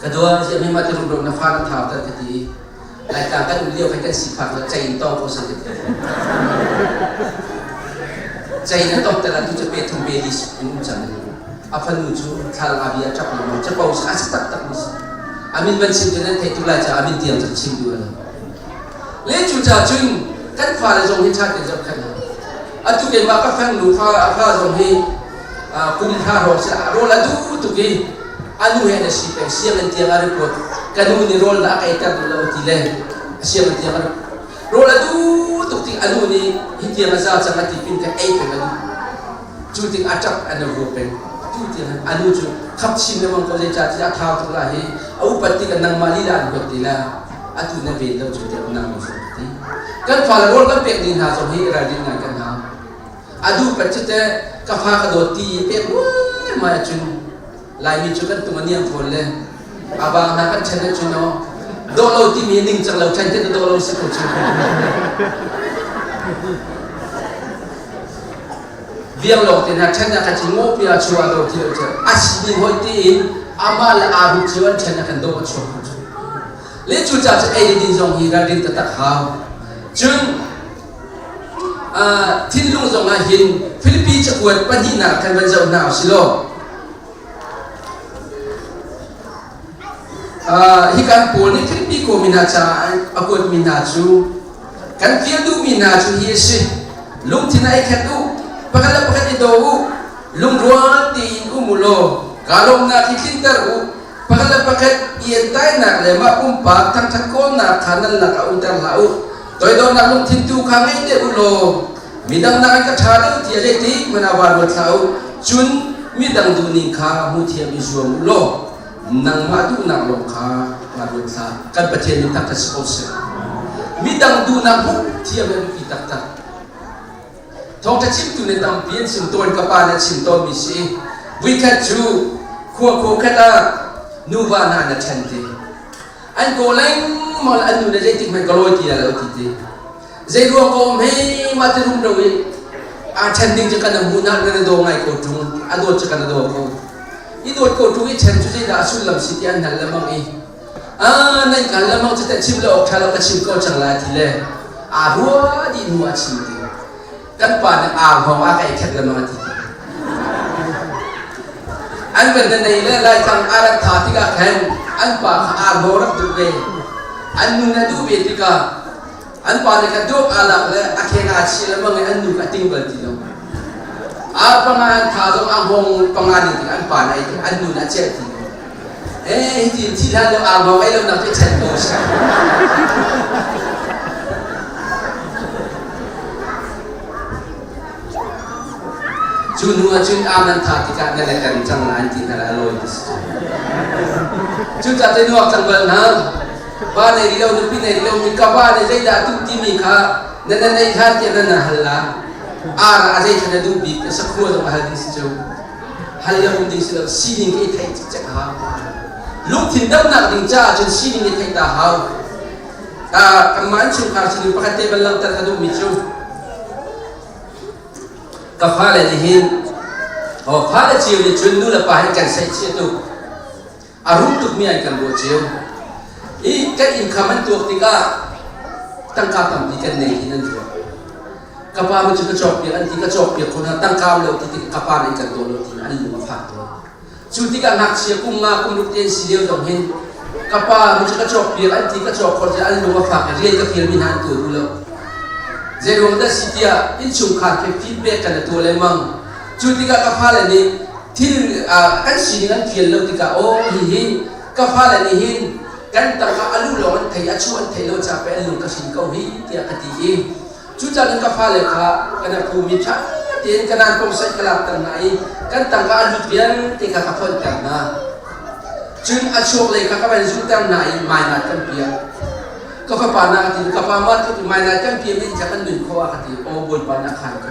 กระดูกจะมีมาที่รุ่งๆนักฟ้านักข่าวตัดกติรายการกันเลี้ยวไปกันสิผักแล้วใจต้องโคตรเด็ดใจนั้นต้องแต่ละทุกจะเปทุ่มเบลิสเป็นจังเลยอาพันนูจูทาลังอาบีอาจับมันจะเป่าสักตักมิสอามินบันชิมนั้นไทยตุลาจะอามินเตียงจะชิมด้วยเลี้ยจุจ่าจุนกันฟ้าเลยจงให้ชาติเจับกันอันทุกอย่างมาก็ฟังดูฟ้าจงให้คุณพระรอสโรลาดูทุกอย่างอันนู้นเนี่ยสิเป็นเสียงเตียงอะไรพวกกันนู้นนี่โรลละไอ้กันดูแล้วทีเล่เสียงเตียงอะไรโรลาดูทุกทีอันนู้นนี่ฮิตเตียงมาซาสังกัดที่เป็นกันไอ้เป็นกันจุดที่อาจับอันนู้นเป็นจุดที่อันนู้นจุดขับชิมเนี่ยมันก็จะจัดจะท้าวทุกอย่างให้เอาปฏิกันนั่งมาลีลาดูทีละอันนู้นเนี่ยเป็นเราจุดที่นั่งมาสุดที่กันฟ้าโรลกันเป็นดินหาสมให้เราดินงานกันหาอันนู้นเป็นจุดที่กาฟ้ากระโดดตีเป็นว้ามาจุนลายมีจุกันตัวนี้คนเลยอาบางนักกันชนะจุนเอาโดนเราที่มีนิ่งจังเราฉันจะโดนเราสักคนจุนเบี้ยหลอกที่นักฉันนักกันชิงโง่เปียชัวโดนที่เราเจออาชีพหอยตีนอามาละอาบุชวันฉันนักกันโดนชัวเลี้ยจุจ่าจะไอ้ดินจงฮีราดินตะตักหาวจุนทิ้งลุงจงอาหินฟิลิปปินส์จะกวดปัญหากันบรรเจ้าหนาวสิโลhikan pol ni kripi ko minacha akot minaju kan fiadu minaju hi si lung tinai khatu do lung ruang ti umulo kalong na kikintar pakala pakat ientay na lema umpak tang takon na kanal na kauntar lau toy do na lung tintu kangay de ulo midang na ka thalo ti ale ti manabar mo tao chun midang duning ka mutia bizuam ulo nang madu na long ka marut sa kan patien ni takas ose midang du na hu tia men pitak tak thong ta chim tu ne tam pien sim ton ka pa na chim to mi si we can do ko kata nuva na na chante an ko leng mal an nu na je tik men kaloi ti la ti ti zai ruang ko me ma te rum rawi a chanding je kana mu na na do ngai ko tung a do je kana do ko i do ko tung i chan chu je da sul lam si ti an hal lamang i a nai kan lamang je ta chim lo ok thala ka chim ko chang la ti le a ruwa di nu a chim ti kan pa na a ho a kai khat lamang ti an ben den nei le lai tang aran tha ti ga khen an pa a ho rak du be an nu na du be ti ka an pa le ka do ala le a khe na chi le mang an nu ka ting bal ti lo a pa nga tha do a hong pa nga ni ti an pa nai ti an nu na che ti ti ti la lo a ho ai lo na ti chen to sha chun aman tha ti ka na le kan chang an ti na lo ti chun ta te no chang bal na ba nei ri lo nu pi nei ri lo mi ka ba nei dai da tu ti mi kha na nei kha ti na halla a ra dai kha na du bi sa kho do hal di si chu hal lo di si lo si ning ke thai chi cha ha lu thin dam na ding cha chun si ning ke thai ta ha kan man chu kha chi pa ka te bal lang ta ka du mi chu ka pha le ni hin pha le chiu ni chun nu la pa hai kan sai chi tu arum tu mi ai kan bo chiu i kan in khaman tu ti ka tang ka tam ti kan nei hin an tu ka pa ma chu ka chok pi an ti ka chok pi ko na tang ka lo ti ka pa nei kan do lo ti an lu ma pha to chu ti ka nak sia kum nga kum lu ten si leo dong hin ka pa ma chu ka chok pi an ti ka chok ko an lu ma pha ka riel ka fil min han tu lu lo zero da sitia in chung kha ke feedback kan to le mang chu ti ka pha le ni thil kan si ni kan fiel lo ti ka o hi ka pha le ni hin kan ta ka alu lo an thai a chu an thai lo cha pe an lu ka sin ko hi ti ka ti hi chu cha kan ka pha le kha kan pu mi tha tin kan an ko sai kala tan nai kan ta ka alu pian ti ka phon ta na chun a chok le ka ban zu tam nai mai na kan pia ka fa pa na ti ka pa ma ti mai na kan pia min cha kan dun kho a ka ti o boi pa na khan ko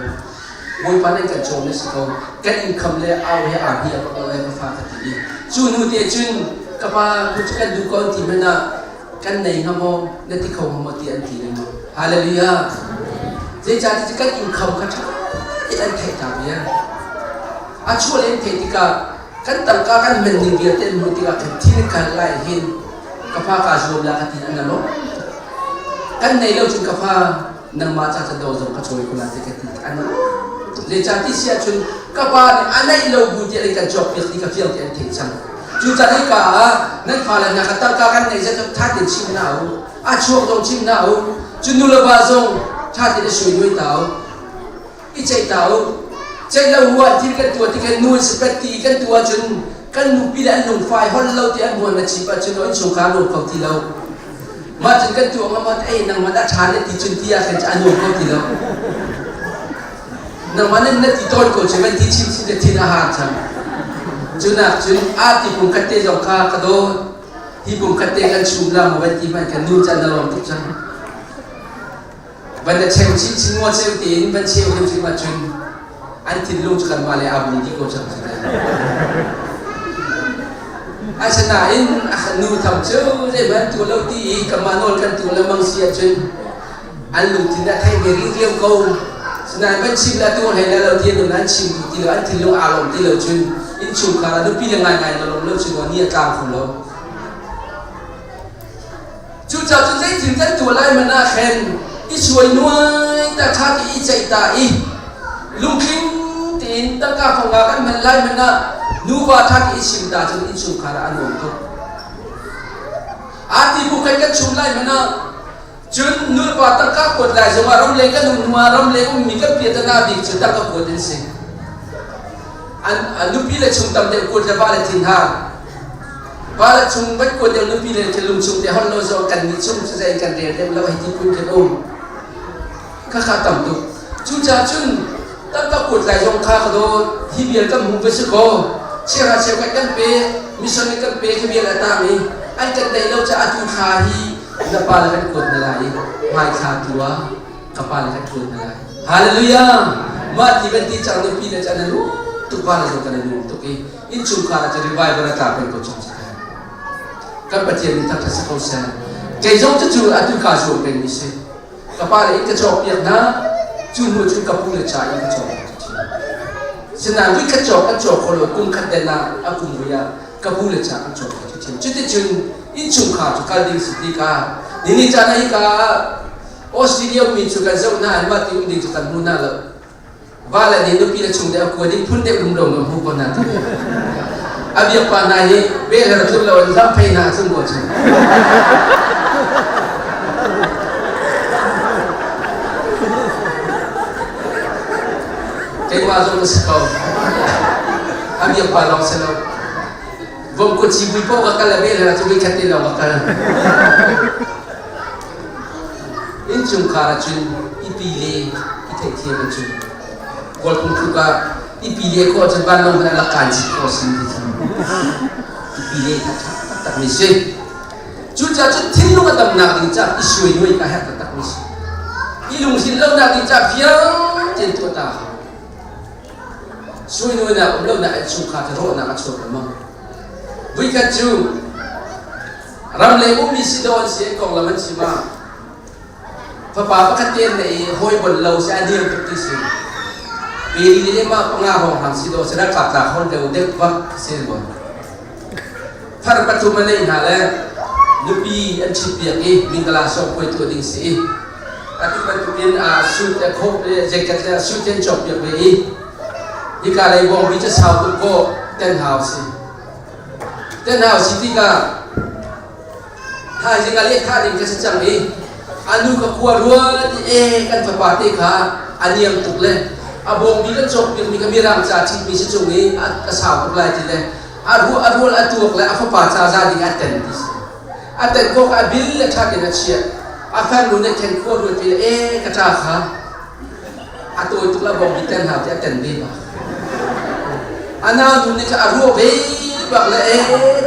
boi pa na kan chom le si ko kan income le au he a hi a ko le ka fa ka ti chu nu te chun ka pa ku kan du ko ti mena kan nei nga mo na ti khom mo ti an ti le mo hallelujah je cha ti kan income ka tha ti an thai ta bia a chu le te ti ka kan tar ka kan men ni bia te mo ti ka ti kan lai hin ka pa ka zo la ka ti an lo kan nei lo chun ka pha nang ma cha cha do zo ka choi ko la te ka ti an le cha ti sia chun ka pa ni anai lo bu ti le kan chok pi ti ka fiel ti an thei chang chu cha nei ka nan pha la na ka ta ka kan nei cha tha ti chim na o a chok dong chim na o chun nu la ba zong tha ti de sui noi tao i chai tao chai lo huwa ti kan tu ti kan nu spet ti kan tu chun kan nu pi la nong fai hol lo ti an huwa na chi pa chun oi chu ka lo ko ti lo ma chun kan tu ma ai nang ma da tha ne ti chun ti ya kan cha nu ko ti lo nang ma nen na ti ton ko che ban ti chim si de ti na ha cham chun a ti pum ka te jong kha ka do hi pum ka te kan chu la mo ban ti ban kan nu cha na rom ti chang ban da chen chi chi mo che ti in ban che o ti ma chun an ti lu kan ma le ab ni ti ko chang asana in nu tham chu le ban tu lo ti ka ma nol kan tu la mang sia chun an lu ti na thai ge ri riam ko sana ban chim la tu hai la lo ti nu nan chim ti lo an ti lo a lom ti lo chun in chu ka la du pi le ngai ngai lo lo chun wa ni ka khu lo chu cha chu dai tin kan tu lai ma na khen i suai nuai ta tha ti i chai ta i lung king tin ta ka phong ga kan man lai ma na nu ba tha ti sim ta chun in chu ka ra an lo to a ti bu kai ka chum lai ma na chun nu ba ta ka ko lai zo ma rom le ka nu ma rom le mi ka pi ta na bi chu ta ka ko din se an nupi le chung tam de ko te ba le tin ha ba le chung bat ko de nupi le te lum chung te hon lo zo kan ni chung se zai kan de de lo hi ti kun ke kha kha tam tu chu cha chun ta ka ko lai jong kha do hi bial kam hu be se ko chera che ka kan pe mission kan pe ke bial ta mi ai kan dai lo cha atu kha hi na pa la kan ko na lai mai kha tua ka pa la kan ko na lai hallelujah ma ti ben ti chang nupi le cha na lu tu pa la zo kan lu tu ke in chung kha la cha revival ta pe ko chung sa kan pa ti ni ta sa ko sa ke jong chu atu kha zo pe ni se ka pa la in ka chok piak na chu nu chu ka pu le cha in ka chokฉะนั้นวิกระจกคนละกุ้งขัดเดน่าอากุมวิยากับผู้เลี้ยงจากกระจกจุดที่จึงอินชุมขาจุการดิ่งสติกานี่จานาฮิกาออสเตรเลียมีจุกันเจ้าหน้าว่าที่อุ้งดิ่งจุกันมูน่าเลยว่าแล้วนี่นุปีละชุมเดียวกว่าดิ่งพุ่นเด็กรุ่มรุ่มกับผู้คนนั้นอาเบียปานาฮิเบลล์ทุบเราลับไปนาซึ่งบ่จุว่าจงสกาวอาบีปาลองเสนาบงกุชิบุยพ่อว่ากันละเบลล์จะวิคัตติเราว่ากันอินจุงคาราจุนอีปีเล่อีเทเทียมจุนกอลปุ่นทุกะอีปีเล่ก็จะบ้านน้องเป็นละกันสิโอสินดิจังอีปีเล่ตักมิเซจุดจะจุดทิ้งลงกับดำนักดิจ่าอีช่วยด้วยกันให้ตักมิเซอีลุงสินเล่านักดิจ่าเพียงเจนตัวตาช่วยหน่อยนะผมเล่าหน้าชุมขาดโรคหน้าชุมกันมั้งวิกัดจูรำเลยอุ้มมีสิโดนเสียกองละมันชิมาพระป่าพระคันเตียนในห้อยบนเราเสียเดียวตุกที่สิปีนี้ได้มาปังอาหงหันสิโดนเสียกลับตาคนเดียวเด็กวักเสียบนพระปฐุมมันเลยหาแล้วลูกปีอันชิบเปียกมิงกลาสองคุยตัวดิ่งสิอาทิตย์วันตุเป็นสุดแต่ครบเจ็ดกันแล้วสุดเต็มจบเปียกไปอีกอะไรวงวิจารณ์ตุกโกเต้นหาวสิที่ก็ถ้าจริงๆเรียกท่าดิ่งจะจังนี้อันนู้นก็กลัวรัวที่กันฝาปาติขาอันนี้ยังตุกเลยอาบงมีกันจบยังมีกันมีรางจ่าชิมีชิจงนี้อันสาวตุกเลยทีเลยอารัวอันตุกเลยฝาปาจ่าจ่าดิ่งอันเต้นดิสอันเต้นก็อันบิลเลยท่ากินอันเชียอันแฟนนู้นเนี่ยเต้นก็รัวทีเลยกระจ่าขาอันตัวตุกแล้วบงมีเต้นหาวที่อันเต้นดีมากอันนั้นดูนี่ก็อารมณ์เบ้บักเลย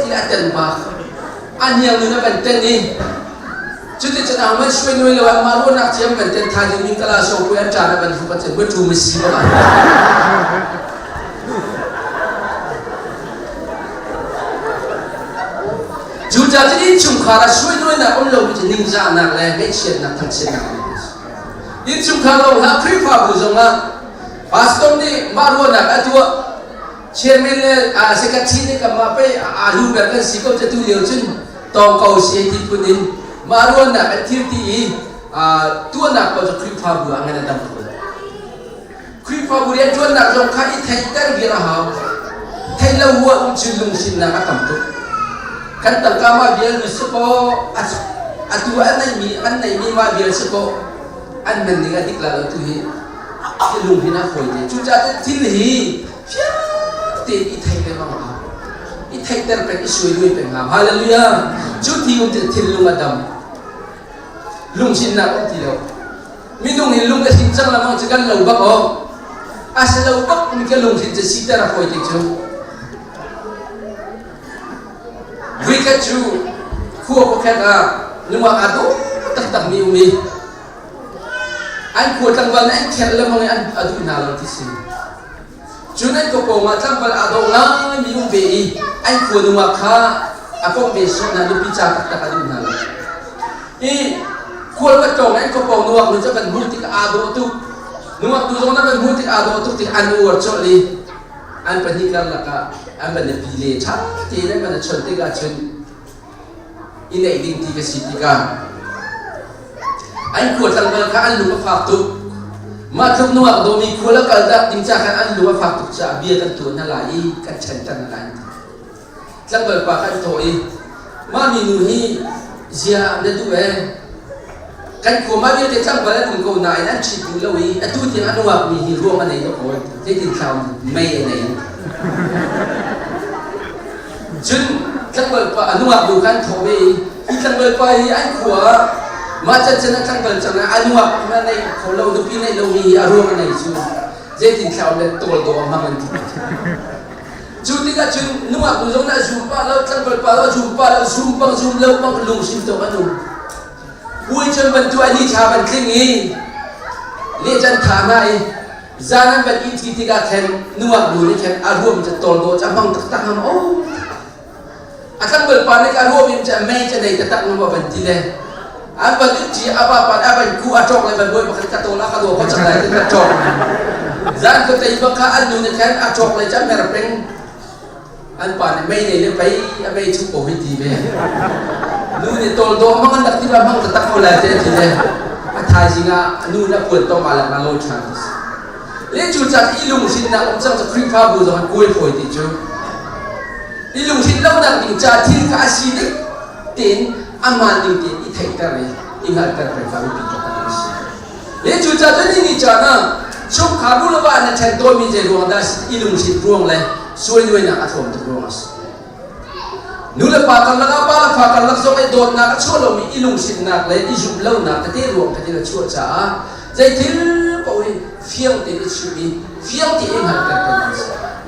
ที่อันเต้นบักอันยังนู่นเป็นเต้นนี่จุดที่จะเอามาช่วยหน่วยเลยมารู้นักเทียมเป็นเต้นทางยังมีกลาโชว์คุยอาจารย์เป็นผู้ปฏิบัติชูมิสิบ้างจุดที่จะยิ่งชุ่มขาราช่วยหน่วยนะอมลงจะนิ่งจานักเลยไม่เชียนนักทั้งเชียนนักยิ่งชุ่มขาราหาคริฟ้าบุษงะพาสต้นนี่มารู้นักตัวเชื่อไม่เลยสกัดชีนี่กับมาไปลูแบบนั้นสิเขาจะดูเดียวจนตองเขาเสียที่ปุ่นมารู้นะเป็นที่ตัวนักก็จะคลิปฟ้าบัวงั้นดำตัวคลิปฟ้าบัวเรียนจนนักจงข้าอีไทยแต่เรื่องหาวไทยเราหัวจุลงสินนักตั้มตัวกันตั้งกามาเบียร์สุโขตัวอันไหนมีมาเบียร์สุโขอันมันนี่ก็ติดแล้วตัวที่ลุงพินาคอยจุดจะที่หลีอีไทยเป็นมังอาอีไทยแต่เป็นอิสุยด้วยเป็นงามฮาเลลูยาจุดที่อุ้มจะทิ้งลุงอดัมลุงชินนักอุ้มที่เรามีลุงเห็นลุงก็ทิ้งจังละมั้งจะกันเราบักอ๋ออาศัยเราบักมีแค่ลุงชินจะซีแต่ละคนจริงจังวิกาจูขั้วพวกแค่ละนึกว่าอาดูตักมีอุ้มอันขวดกลางวันอันแค่ละมั้งอันอาดูน่ารักที่สุดจุดนั้นก็บอกว่าทั้งวันอาดงน้ำมีอุ้มเบย์อันควรนึกว่าข้าอาคงเบย์ส่วนนั้นดูพิจารณาตักดูนั่นอีควรว่าตรงนั้นก็บอกนึกว่ามันจะเป็นมุติอาดูตุกนึกว่าตัวตรงนั้นเป็นมุติอาดูตุกที่อันอวดโชลีอันเป็นที่กันละก็อันเป็นปีเล่ช้าที่นั่นเป็นชนที่กันชนอินเดียที่กันสิที่กันอันควรทั้งวันข้าอันรู้ว่าฝากตุกมาทุกนัวโดมีคนละกันดับดิ้งจากกันอันรู้ว่าฝากตุกจะเบียกันตัวนั่นแหละกันเช่นกันนั่นแหละจังเปิดปากกันโถยมามีนูฮีเสียเด็ดด้วย กันขวมาเบี้ยจะจังไปแล้วคุณกูนายนั่นชิดดูแล้ววีตู้ที่อันว่ามีหิร่วงอะไรก็โอยที่ติดข่าวไม่อะไรจนจังเบิกว่าอนุวัตดูกันโถวีที่จังเบิกไปไอ้ขวามาจันจันจังเบิกจังนะอนุวัตมาในเขาเราดูพี่ในเรามีอารมณ์อะไรชุนที่ติดข่าวเลยตัวมามันจุดที่ก็จุดนุวัตดูตรงนั้นจุดป้าเราจังเบิกป้าเราจุดป้าเราจุดปังจุดเล่าปังลุงชิมตัวกันดูวุ้ยจนบรรทุกอันนี้ชาบันคลิงอีเลี้ยจันขาไงจานันบันอินทิติกาแทนนัวดูนี่แทนอารมณ์จะโตโตจะบังตักตักมันโอ้อาการเปิดปานในการรวมมันจะไม่จะได้ตักตักมันว่าบันทีเลยอันบันจีอาบาปานอาบันกูอาจอกเลยบันบ่อยบังคับกระโตละกระโดดเขาจะไหนถึงกระจอกจานก็แต่บังคับอันดูนี่แทนอาจอกเลยจะไม่รับเป็นอันปานไม่ได้เลยไปชุบโอ้ยดีเลยนู่นนี่ตัวโตมันกันดักที่ว่ามันจะตักเอาเลยเจ๊ทีเลยอาทายสิงะนู่นน่ะปวดตัวมาแล้วมาโลชันเลี้ยจูจัดอีลุงสินนะผมจังจะคลิปภาพดูตอนกุ้ยฝอยติดจูอีลุงสินแล้วนั่งดิ่งจ่าที่ข้าชีนี่ตีนอามันดิ่งตีนอีเทคกันเลยอีหัดกันไปฟังปีกันเลยเลี้ยจูจัดนี่นี่จ่านะชุบขาบุลบานนะแทนตัวมีใจรวงได้อีลุงสินรวงเลยช่วยด้วยนะอาทมตุรวงนู่นเลยปากกันแล้วก็ปากฝากกันแล้วส่งไอ้โดนนักชั่วเรามีอีลุงสินนักเลยอีจุ่มเล่านักแต่ที่รวงแต่ที่เราชั่วจ้าใจที่ป่วยเฟี้ยงตีนชีวิตเฟี้ยงตีเองหันกันกัน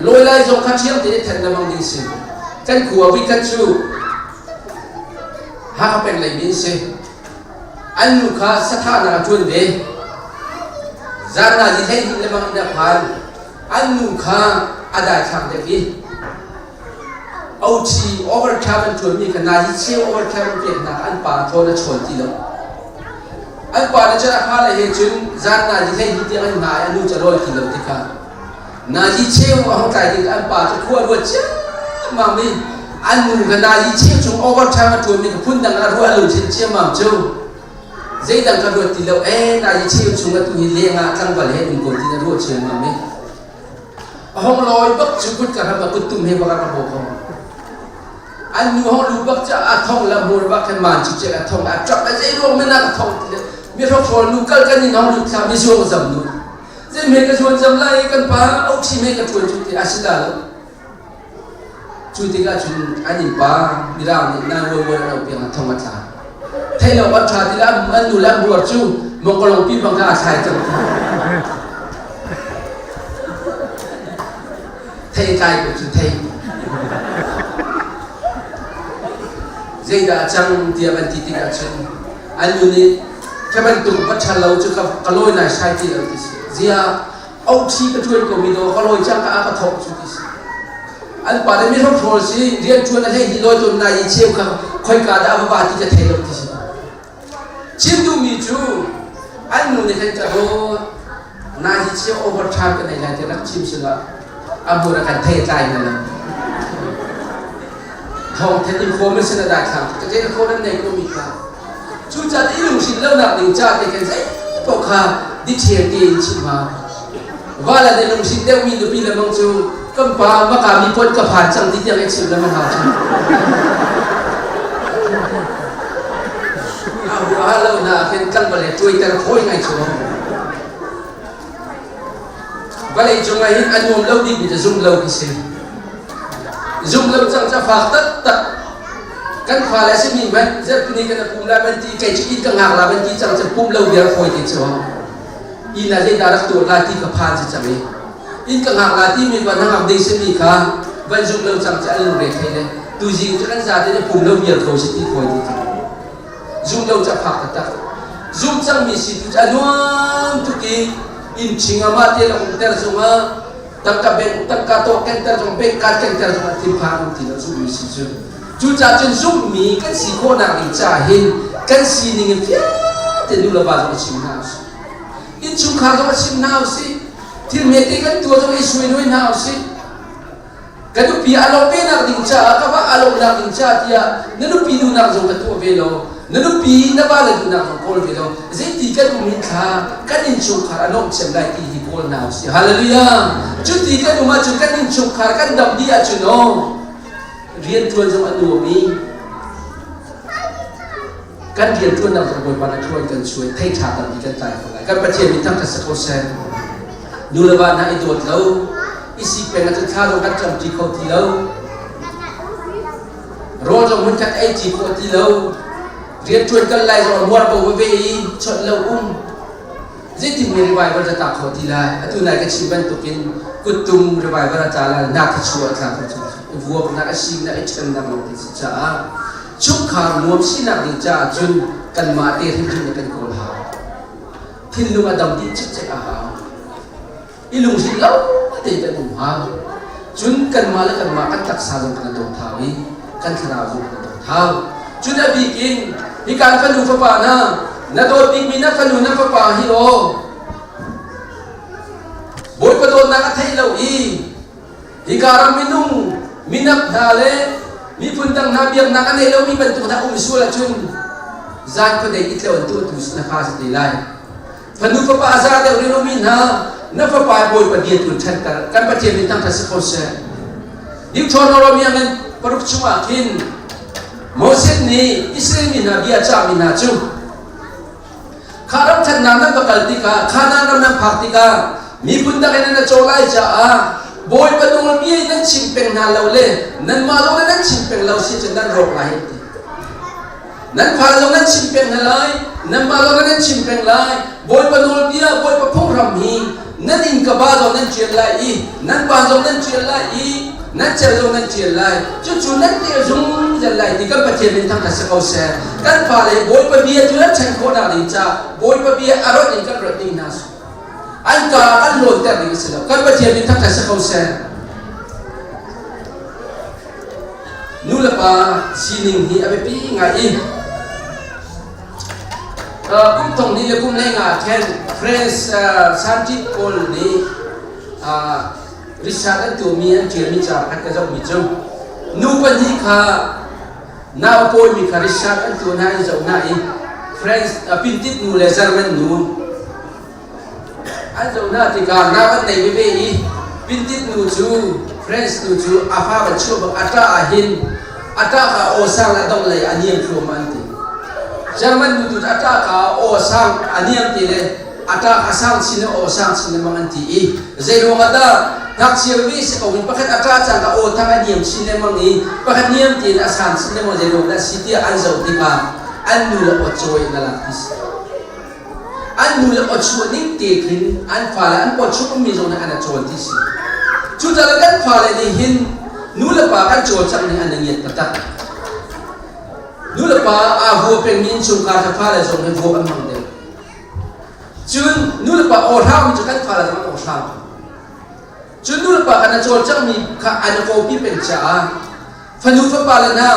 ลอยไล่จงขัดเชียงตีนแทนน้ำมันดิสิกันขัววิกัดชูหาเป็นไรมินเซอันลูกค้าสถานะจวนเดจานนาจิตให้ดินน้ำมันอินพันอันลูกค้าอาได้ทางเด็กเอาชีโอเวอร์แคมป์ชวนมีขนาดที่เชี่ยวโอเวอร์แคมป์เปลี่ยนหนักอันป่าโทนชวนที่เราอันป่าจะราคาอะไรเหตุจึงจานนาจิตให้ดินที่อันหายอันนู้จะรอยที่เราที่ข้านาจิเชี่ยวของใจที่อันป่าจะควรว่าจ้ามามีอันนู้ขนาดที่เชี่ยวจงโอเวอร์แคมป์ชวนมีกับพุ่นดังนั้นรู้อารมณ์เชี่ยวมั่งจูใจดังกันรู้ที่เรานาจิเชี่ยวจงกับตุหิเลี้ยงอ่ะทั้งวันเหตุคนที่นั่นรู้เชี่ยวมั่งมีห้องลอยบักชุกุดกันทำมากุตุ่มให้บักกระโปงอันนู้ห้องลูบักจะอัดท่องละมูลบักขึ้นมาจุดเจ้าท่องอัดจับไปใจรวมไม่น่าท่องมีท่องฟอลลูกกันนี่น้องลูกทำมีช่วงจำนู้จะมีกระชวนจำไล่กันป้าเอาชีมีกระชวนจุดที่อาศิลาจุดที่ก็จุดอันนี้ป้ามีร่างนี่น่าวัวเราเพียงท่องมาทานให้เราวัดชาติละมันดูแลบัวจูมองกลงปีบังกาใช้จังไทยไทยก็จุดไทยเจ้าด่าจังเดียบันติติกาจังอันนู้นี่แค่บันตุกวัชเราจะกับกลอยน่าใช้ที่เราที่สิเจ้าเอาชีกระชวนก็มีโดกลอยจังก็อาก็ทบจุดที่สิอันป่านนี้ทบทวนสิเรียนชวนอะไรที่ลอยจนนายเชี่ยวเขาค่อยการด่าบ้าที่จะเทเราที่สิชิมดูมีจูอันนู้นี่แค่จะโดนายเชี่ยวโอเวอร์ชาร์กันในการจะรักชิมสิละอันบุระกันเทใจนั่นแหละทองเทนิโฟไม่ใช่ได้ทำแต่เทนิโฟนั้นในก็มีค่าชูจัดอีลุงสินเล่าหนักหนึ่งจ้าแต่กันใช่พวกข้าดิเชียร์ดีชิมาว่าแล้วในลุงสินเดียวมีดูปีละมังจูก็ป่ามาการมีพ้นกับผ่านจังที่ยังไงชิมแล้วมันหาชิมเอาว่าเล่าหน้าเป็นกันบริช่วยแต่ละคนไงชัวบริจงไงอันนู้นเล่าดีกว่าจะซุ่มเล่าพิเศษซุ่มเล่าจังจะฝากตัดกันขวาแล้วใช่ไหมมันจะนี่กันปุ่มแล้วมันที่ใครจะอินกันหางแล้วมันที่จังจะปุ่มเล่าเบียร์คอยติดชัวอินอะไรดารักตัวลาที่กับพานจะจำเลยอินกันหางลาที่มีวันทั้งอันเดชมีค่ะวันซุ่มเล่าจังจะอันนู้นเรียกให้เลยตัวจริงจะกันจะได้ปุ่มเล่าเบียร์คอยที่คอยติดซุ่มเล่าจะฝากตัดซุ่มจังมีสิทธิ์จะนวลทุกี้อินชิงอามาเตลงเตอร์จงอาตั้งกับเบงตั้งกับโตเกนเตอร์จงเบงกัดเกนเตอร์จงที่พานุที่เราซุ่มมีสิจุจุจ่าจนซุ่มมีกันสีโคนักอิจ่าเห็นกันสีนิ่งเฟี้ยแต่ดูละบาจงชิมน้าวสิอินชุมขาจงชิมน้าวสิที่เมติกันตัวจงอิสวยน้อยน้าวสิกันดูปีอารมณ์เป็นนักดิ้งจ่าก็ว่าอารมณ์นักดิ้งจ่าที่อ่ะนั่นดูปีดูนักจงกันตัวเวโลนั่นปีนับอะไรดูนักของคนเดียวเจติกันมีค่ากันอินชุกขาน้องเชื่อมได้ที่ที่คนน่าสิฮาเลลูยาจุดที่กันดูมาจุดกันอินชุกขากันดับดีอาจุนองเรียนทวนจงอันดูมี กันเรียนทุนนำกระบวนการช่วยกันช่วยให้ชาติมีกันใจของอะไรกันประเทศมีทั้งทัศนคติดูแลบ้านให้ตัวเราอีสิเป็นอาจารย์ข้าเรากันจำจีเขาที่เรารอจงมันกันไอจีเขาที่เราเรียนชวนกันไล่จนมัวไปว่าเวย์ชดเราจิตที่มีรีวายบรรดาเขาที่ละตุนายก็ชิบันตุกินกุตุมรีวายบรรดาละนักชัวร์ครับวัวนักชิงนักเชิงนักมันที่จะชุกขามวมชินักดิจ่าจุนกันมาเตะที่จุนกันโกลหาทิ้งลุงอดัมดิจิตจะหาอีลุงสิเล่าเตะกันหาจุนกันมาแล้วกันมากันตักสาลงกันโดนท้าวิกันขนาดลงกันโดนท้าจุนอบีกินฮิการฟันดูฟ้าป่านะนาโดบิกมีนักฟันดูนักฟ้าป่าฮิโอบอยประโดนนักเทเลวีฮิการมินุ่งมินักนาเลมีพุ่นตั้งนาเบียงนักอันนี้เรามีบรรทุกนักอุ้มสุลจุนจานคนเด็กอิตเลวันตัวตุสนักข้าสติไลพันธุฟ้าป่าอาซาเดวริโนมินฮะนักฟ้าป่าบอยประเดียตุนชันกันประเทศมีตั้งทัศน์คนเสดิวชอนอรมีอันปรุกชัวกินโมเสสนี่อิสราเอลมินาเบียจามินาจูข้ารับฉันนำนักประกาศติกาข้านำนักพักติกามีพุ่นตั้งนั้นโจไลจ้าบอยประตูมีนั่นชิมเป็นนาเราเลยนั่นมาลงนั่นชิมเป็นเราสิจนนั่นรกไหลนั่นพาลงนั่นชิมเป็นอะไรนั่นมาลงนั่นชิมเป็นไรบอยประตูมีบอยประพงรำฮีนั่นอินกับบ้านนั่นเจียไลนั่นบ้านนั่นเจียไลนั่นเจ้านั่นเจียไลจู่ๆนั่นเจียจงจะไลที่ก็ประเทศเป็นทางการศึกษากันพาเลยบอยประเบียจุดฉันโคนาลิจ้าบอยประเบียอารมณ์อินกับรถนี่น่าสุอันก็อันโหลดแต่ดีสุดกันประเทศมีทั้งทัศน์เขาเสียนู่นละป่ะสิ่งนี้เอาไปปีไงอินกุ้งตรงนี้เลยกุ้งเล่งอ่ะแค่เฟรนส์ซันจิโกลนี่ริชาร์ดตัวมีอันเกี่ยวมีจ่าพัดกระจกมีจุ่มนู่นวันนี้ค่ะน้าปอยมีค่ะริชาร์ดตัวนั้นจะน่าอินเฟรนส์พินติดนู่นเลยซาร์มันนู่นอันเจ้าหน้าที่การนับในวิเวอีพินติดนูจูเฟรนส์นูจูอาฟาบัชชูบอัตราอาหินอัตราข้าโอซังและต้องเลยอันยังครูมันตีเจอร์มันนูจูอัตราข้าโอซังอันยังตีเลยอัตราข้าซังสินโอซังสินมันตีอีเจอร์มันได้นักเชื่อวิสเอาวินประคัตอัตราจังข้าโอทั้งอันยังสินมันอีประคัตยังตีนะซังสินมันเจอร์มันสิที่อันเจ้าที่มาอันนูละอดช่วยนั่นแหละอันนู้นอดชวนนิ่งเตะหินอันฟ้าอันปอดชุบมีโซนอันชวนที่สิจุดละกันฟ้าเลยหินนู้นละป่ากันโจดจังในอันนึงยัดตัดนู้นละป่าอาวัวเป็นมินชุมการทัฟ้าเลยโซนให้วัวอันมังเดียวจุดนู้นละป่าโอท้ามีจุดกันฟ้าเลยมันโอท้าจุดนู้นละป่ากันโจดจังมีข้าอันโกปีเป็นจ่าฟันนู้นฟ้าป่าเลยนะ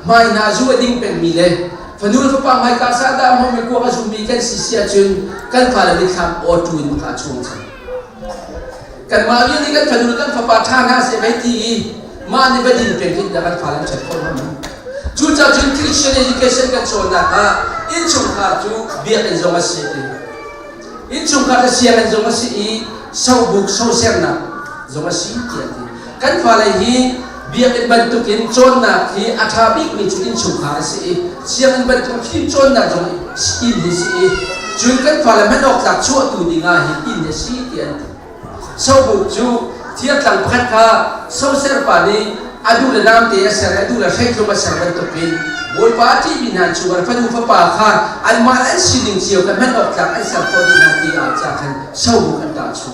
ไม่น่าจูดิ้งเป็นมีเลยฟันดูฟ้าป่าไม่กาซาดามไม่กลัวจุ่มมีกันสิเสียจุนกันฟ้าเลยทำอดจุนมาช่วงจังกันมาอย่างนี้กันฟันดูกันฟ้าป่าท่าน่าเสียไปทีมาในประเด็นเป็นที่ดังกันฟ้าเลยจัดคนมันจุดจากจุดคริสเตียน education กันโซนนะคะอินชุมขาจูเบียกันจงมาสิอินชุมขาจะเสียกันจงมาสิเศร้าบุกเศร้าเสียงนะจงมาสิเกียรติกันฟ้าเลยฮีเบียกันบรรทุกินโจนนะที่อาชาบิกมีจุดอินชุมขาสิเสียงบรรทุกินโจนนะจงอินดิสิจุดกันฟ้าเลยไม่ออกจากชั่วตัวดีงาหิอินดิสิเกียรติเศร้าบุกจูเทียบต่างพัดค่ะเศร้าเสียป่านี้อดูแลน้ำเตะเสียอดูแลใช้ตัวมาเสียบรรทุกินบนฟ้าที่บินหันชูกันฟันดูฟ้าป่าค่ะอันมาอันสิ่งเสียวกันไม่ออกจากอันสังพอดีนาทีอาจจะกันเศร้าบุกกันตาชู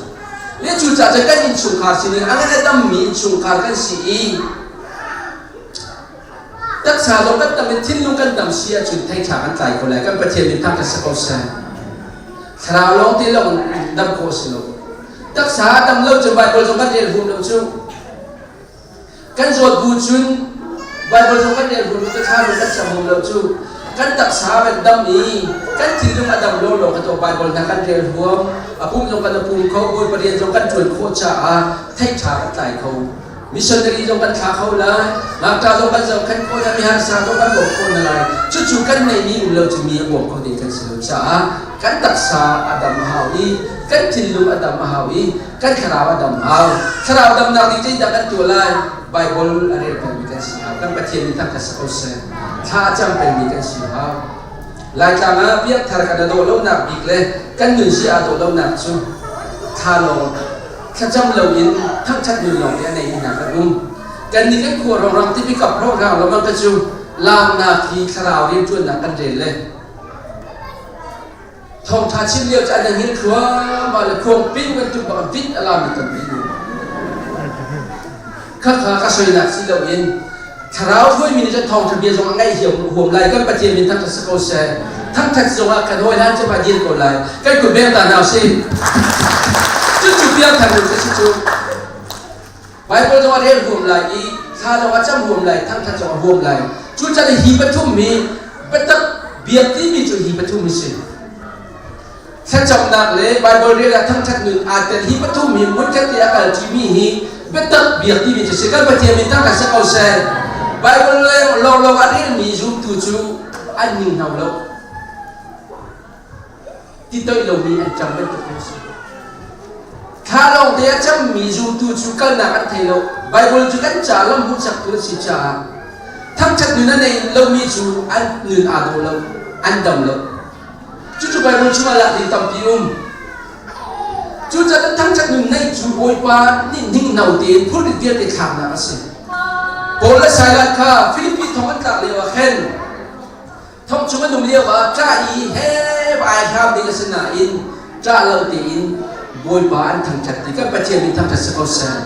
เลี้ยจูจ่าจะกันอินชุมขาสิ่งอันนั้นต้องมีอินชุมขากันสิตักษาลงกันตั้งเป็นทิ้งลงกันตั้งเสียจุดไทยฉากันใจคนแรกกันประเทศเป็นทางการสกัดเสียคราวลงที่ลงดับโคสิลงตักษาตั้งเล่าจนใบบอลจงกันเรียนหุ่นลงชูกันจวดบูชุนใบบอลจงกันเรียนหุ่นลงจะข้ามกันสมุนลงชูกันตักษาเป็นดำนี้กันทิ้งลงกันดำโลลงกันตัวใบบอลทางกันเรียนหัวพุ่งลงกันพุ่งเขาบนประเด็นจงกันจวดโคชาไทยฉากันใจเขามิชชันนารีจงกันขาเขาเลยนักการจงกันจงกันคนมีหาสาวจงกันบอกคนอะไรจู่ๆกันในนี้เราจะมีบอกคนเดียวกันเสมอจ้ากันตักษาอดัมมหาวีกันทิ้งลงอดัมมหาวีกันขราวอดัมหาวขราวอดัมนักที่จะกันตัวลายไบเบิลอะไรเป็นมีกันสิฮาวกันประเทศมีทั้งกัสโอเซนถ้าจำเป็นมีกันสิฮาว ลายกามาเปียกทารกันโดเล่าหนักอีกเลยกันหนึ่งชีอาโดเล่าหนักชูคาโลข้าจำเราอินทั้งชัดหนึ่งหลงในหนักรุ่มกันนี่ก็ควรเราที่พิกับเราเรามันก็ชูลามนาทีคราวเรียนชวนหนักกันเด่นเลยทองทาชิมเลียวจะอันนี้ครัวมาเลยควงปิ้งกันจุบกันปิ้งอะไรมันกันปิ้งข้าก็สวยนักสิเราอินคราวถ้วยมีจะทองทะเบียนสองไงเหี่ยวห่วงไหลก็ประเทียนมีทั้งสกอเซทั้งทักษะกันห้อยนั้นจะมายืนก่อนไหลก็คุณเบลตาหนาวสิจุดจุดเบี้ยทำอยู่ที่จุดไปพอจะว่าเรียนห่วงไหลอีข้าจะว่าจำห่วงไหลทั้งทักษะห่วงไหลจุดจะได้หีบประทุมมีเป็นตับเบียดที่มีจุดหีบประทุมมีสิแค่จำหนักเลยไปบริเวณทั้งทักหนึ่งอาจจะหีบประทุมมีมุดแค่ที่อากาศที่มีหีเป็นตับเบียดที่มีจุดสิก็ประเทียนมีทั้งทักษะเอาเซไปบริเวณเราอันนี้มีจุดตัวจุดอันนี้เราเราที่ตัวเรามีอันจำเป็นตัวสิข้าเราเดียจำมีจุดตัวจุดกันหนักอันเทโลไปบริเวณจุดกันจ่าลำบุญสักตัวสิจ่าทั้งชัดหนึ่งนั่นเองเรามีจุดอันหนึ่งอาโดเราอันดำเราจุดไปบริเวณจุดมาละที่ตั้มพิอุมจุดจะทั้งชัดหนึ่งในจุดโอยปานิ่งๆเนาเตียนพูดเดียวแต่ขาดนะสิโปรและไซรัสค่ะฟิลิปปินส์ทองกันตักเรียกว่าเคนทองชุมันนุ่มเรียกว่าจ้าอีเฮบายครับดีกษณะอินจ้าเราตีอินบวยบานทางจัดที่ก็ประเทศมีทางจัดสกอเซน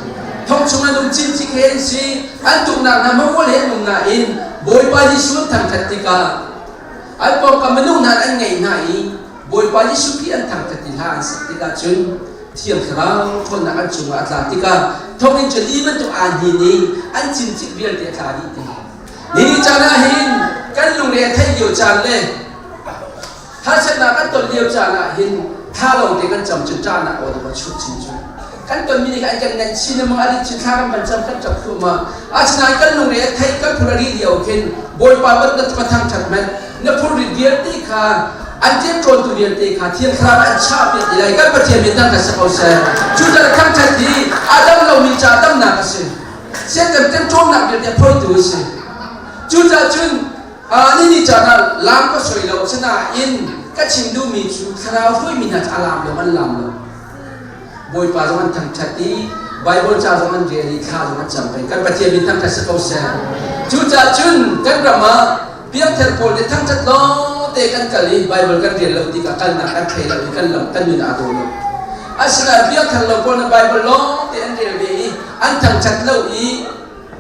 ทองชุมันนุ่มจินจิเคนซีอันตุกนักนำมาว่าเลี้ยงนุ่มนาอินบวยบานยิสุทางจัดที่ก็อันปองกับมนุษย์นั้นอันไงไหนบวยบานยิสุที่อันทางจัดที่ห้าสิที่ก็จุนเที่ยงคราวคนนักอันจุงอัตลาติกาทองอินจะลีมันตุอันนี้นี่อันจินจิเบียร์เดียขาดีนี่จานาหินกันลุงเรียนไทยเดียวจานเลยถ้าชนะกันตนเดียวจานาหินถ้าเราเด็กกันจำจุดจานาโอ้ตัวชุดชินจุกันตนมีกันกันนั่นชินมังอะไรชินข้ากันมันจำกันจับตัวมาอาชนะกันลุงเรียนไทยกันพูดอะไรเดียวเห็นบอยปาบันกันมาทางจัดมันนับพูดเดียวตีขาอันเทียมโจรตัวเดียวตีขาเทียมคราอันชาบิดอะไรกันประเทศมีตั้งแต่สกอเซจุดจะทำชัดดีอาดัมเรามีจ่าดัมหนักสิเสียเต็มโจมหนักเดียวพูดตัวสิจุดจะจุนนี่จะนั่นลามก็สวยเราชนะอินก็ชิมดูมีจุดคราวช่วยมีนัดอารามเรามันลามเราบอยปาจมันทางชัดดีไบเบิลจ้ามันเรียนข้าวมันจำเป็นกันประเทศมีทั้งแต่สกอเซจุดจะจุนกันประมาเพียงเทอร์โพลทั้งชัดล้อเตะกันกันเลยไบเบิลกันเรียนเราที่กันนักกันเทเราที่กันหลงกันอยู่ในอาตัวเราอาศัยเพียงทางเราคนไบเบิลล้อเตะอันเรียนไปอันทางชัดเราอี